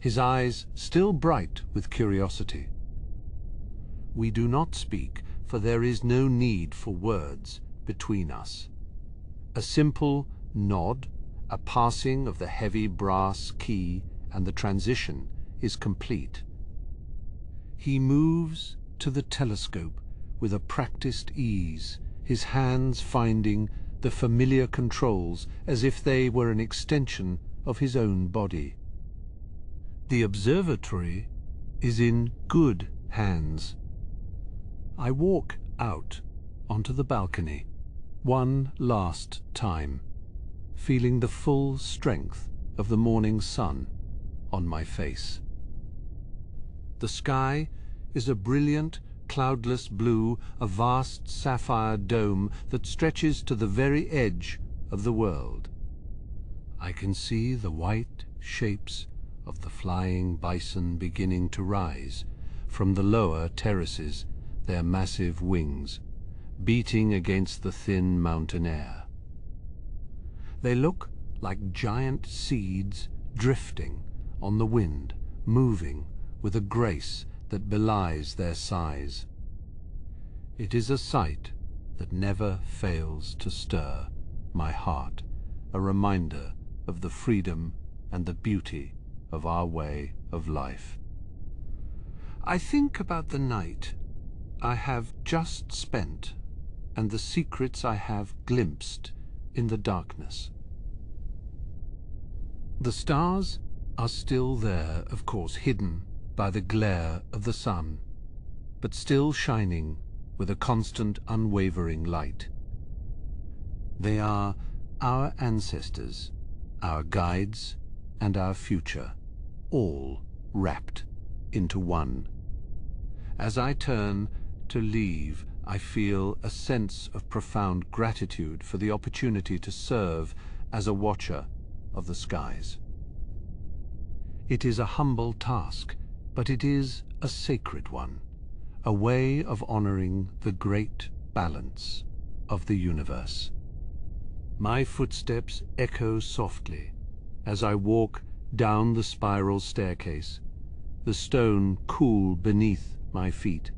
his eyes still bright with curiosity. We do not speak, for there is no need for words between us. A simple nod, a passing of the heavy brass key, and the transition is complete. He moves to the telescope with a practiced ease, his hands finding the familiar controls as if they were an extension of his own body. The observatory is in good hands. I walk out onto the balcony one last time, feeling the full strength of the morning sun on my face. The sky is a brilliant cloudless blue, a vast sapphire dome that stretches to the very edge of the world. I can see the white shapes of the flying bison beginning to rise from the lower terraces, their massive wings beating against the thin mountain air. They look like giant seeds drifting on the wind, moving with a grace that belies their size. It is a sight that never fails to stir my heart, a reminder of the freedom and the beauty of our way of life. I think about the night I have just spent and the secrets I have glimpsed in the darkness. The stars are still there, of course, hidden by the glare of the sun, but still shining with a constant, unwavering light. They are our ancestors, our guides, and our future, all wrapped into one. As I turn to leave, I feel a sense of profound gratitude for the opportunity to serve as a watcher of the skies. It is a humble task, but it is a sacred one, a way of honoring the great balance of the universe. My footsteps echo softly as I walk down the spiral staircase, the stone cool beneath my feet.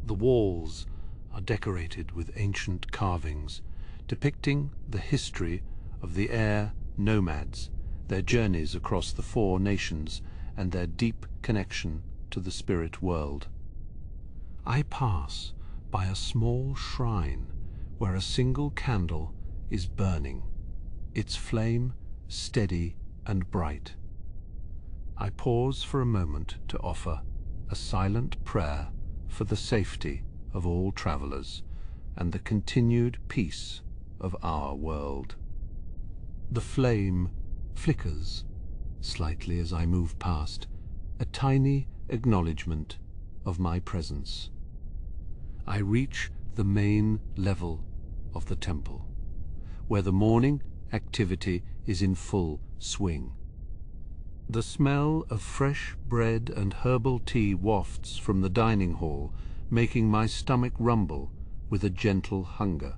The walls are decorated with ancient carvings depicting the history of the Air Nomads, their journeys across the 4 nations, and their deep connection to the spirit world. I pass by a small shrine where a single candle is burning, its flame steady and bright. I pause for a moment to offer a silent prayer for the safety of all travelers and the continued peace of our world. The flame flickers slightly as I move past, a tiny acknowledgement of my presence. I reach the main level of the temple, where the morning activity is in full swing. The smell of fresh bread and herbal tea wafts from the dining hall, making my stomach rumble with a gentle hunger.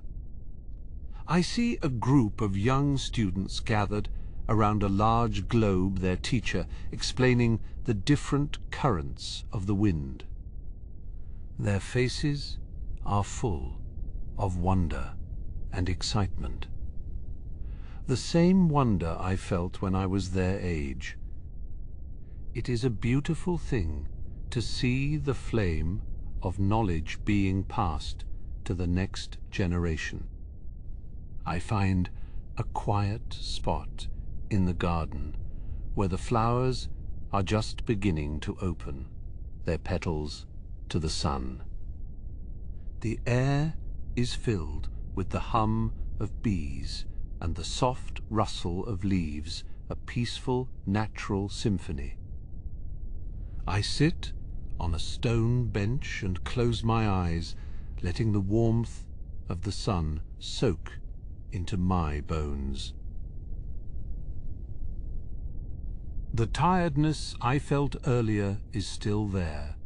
I see a group of young students gathered around a large globe, their teacher explaining the different currents of the wind. Their faces are full of wonder and excitement. The same wonder I felt when I was their age. It is a beautiful thing to see the flame of knowledge being passed to the next generation. I find a quiet spot in the garden where the flowers are just beginning to open, their petals to the sun. The air is filled with the hum of bees and the soft rustle of leaves, a peaceful, natural symphony. I sit on a stone bench and close my eyes, letting the warmth of the sun soak into my bones. The tiredness I felt earlier is still there,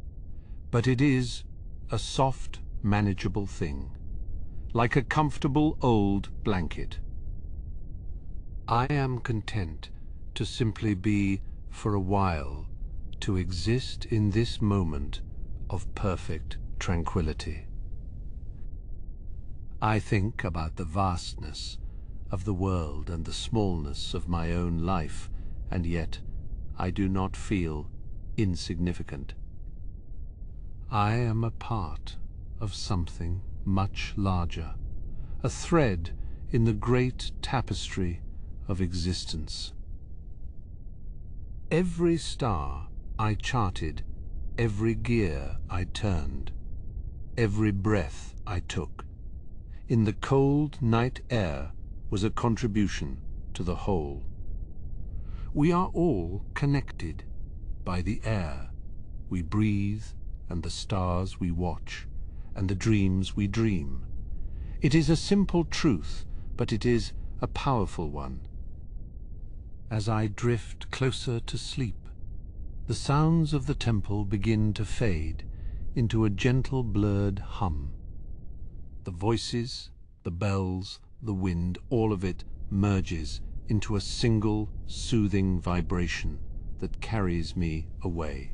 but it is a soft, manageable thing, like a comfortable old blanket. I am content to simply be, for a while, to exist in this moment of perfect tranquility. I think about the vastness of the world and the smallness of my own life, and yet I do not feel insignificant. I am a part of something much larger, a thread in the great tapestry of existence. Every star I charted, every gear I turned, every breath I took, in the cold night air was a contribution to the whole. We are all connected by the air we breathe and the stars we watch, and the dreams we dream. It is a simple truth, but it is a powerful one. As I drift closer to sleep, the sounds of the temple begin to fade into a gentle blurred hum. The voices, the bells, the wind, all of it merges into a single soothing vibration that carries me away.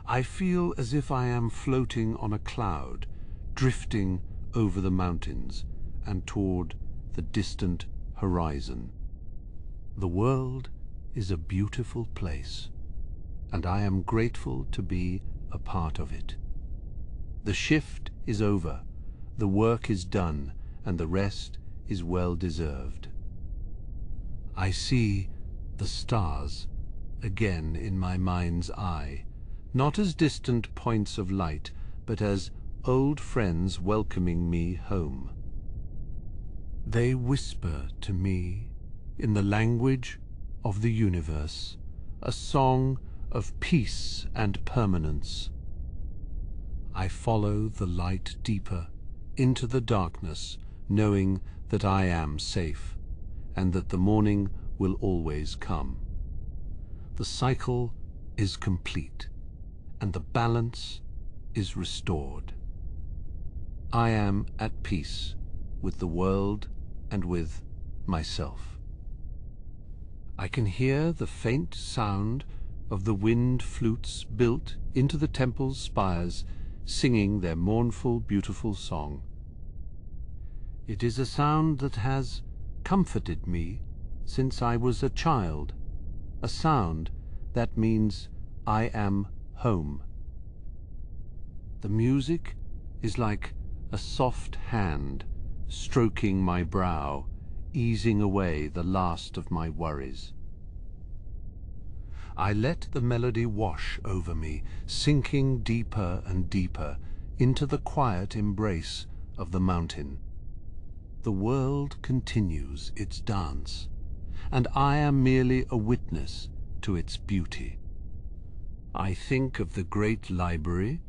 I feel as if I am floating on a cloud, drifting over the mountains and toward the distant horizon. The world is a beautiful place, and I am grateful to be a part of it. The shift is over, the work is done, and the rest is well deserved. I see the stars again in my mind's eye, not as distant points of light, but as old friends welcoming me home. They whisper to me in the language of the universe, a song of peace and permanence. I follow the light deeper into the darkness, knowing that I am safe, and that the morning will always come. The cycle is complete, and the balance is restored. I am at peace with the world and with myself. I can hear the faint sound of the wind flutes built into the temple's spires, singing their mournful, beautiful song. It is a sound that has comforted me since I was a child, a sound that means I am home. The music is like a soft hand stroking my brow, easing away the last of my worries. I let the melody wash over me, sinking deeper and deeper into the quiet embrace of the mountain. The world continues its dance, and I am merely a witness to its beauty. I think of the great library,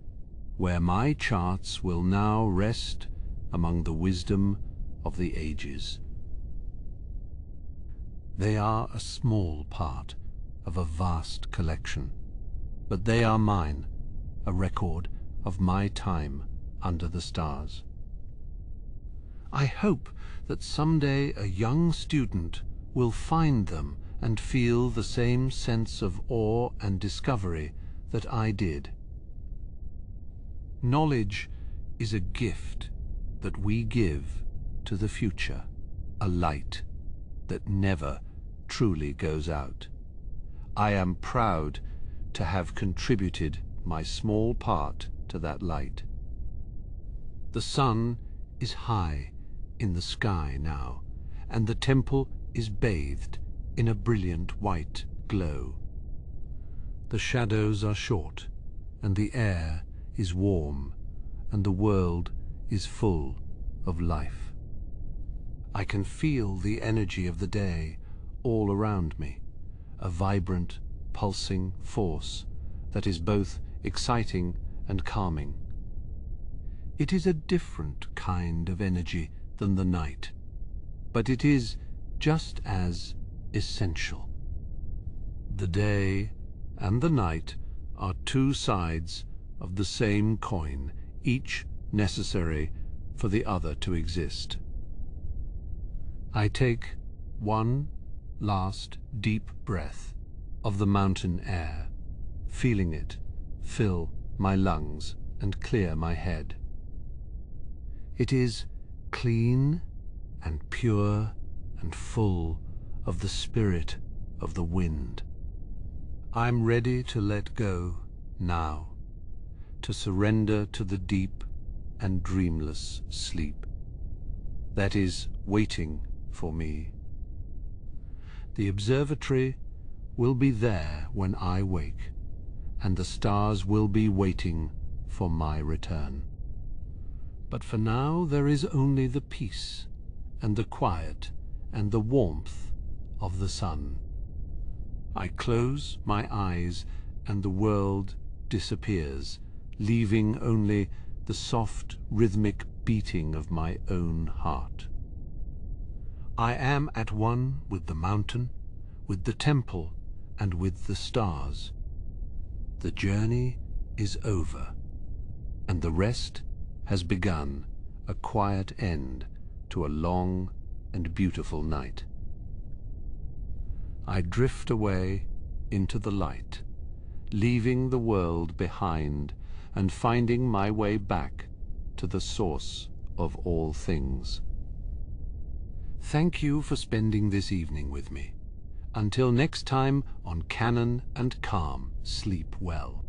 where my charts will now rest among the wisdom of the ages. They are a small part of a vast collection, but they are mine, a record of my time under the stars. I hope that someday a young student will find them and feel the same sense of awe and discovery that I did. Knowledge is a gift that we give to the future, a light that never truly goes out. I am proud to have contributed my small part to that light. The sun is high in the sky now, and the temple is bathed in a brilliant white glow. The shadows are short, and the air is warm, and the world is full of life. I can feel the energy of the day all around me, a vibrant, pulsing force that is both exciting and calming. It is a different kind of energy than the night, but it is just as essential. The day and the night are two sides of the same coin, each necessary for the other to exist. I take one last deep breath of the mountain air, feeling it fill my lungs and clear my head. It is clean and pure and full of the spirit of the wind. I'm ready to let go now, to surrender to the deep and dreamless sleep that is waiting for me. The observatory will be there when I wake, and the stars will be waiting for my return. But for now there is only the peace and the quiet and the warmth of the sun. I close my eyes and the world disappears, leaving only the soft, rhythmic beating of my own heart. I am at one with the mountain, with the temple, and with the stars. The journey is over, and the rest has begun, a quiet end to a long and beautiful night. I drift away into the light, leaving the world behind and finding my way back to the source of all things. Thank you for spending this evening with me. Until next time on Canon and Calm, sleep well.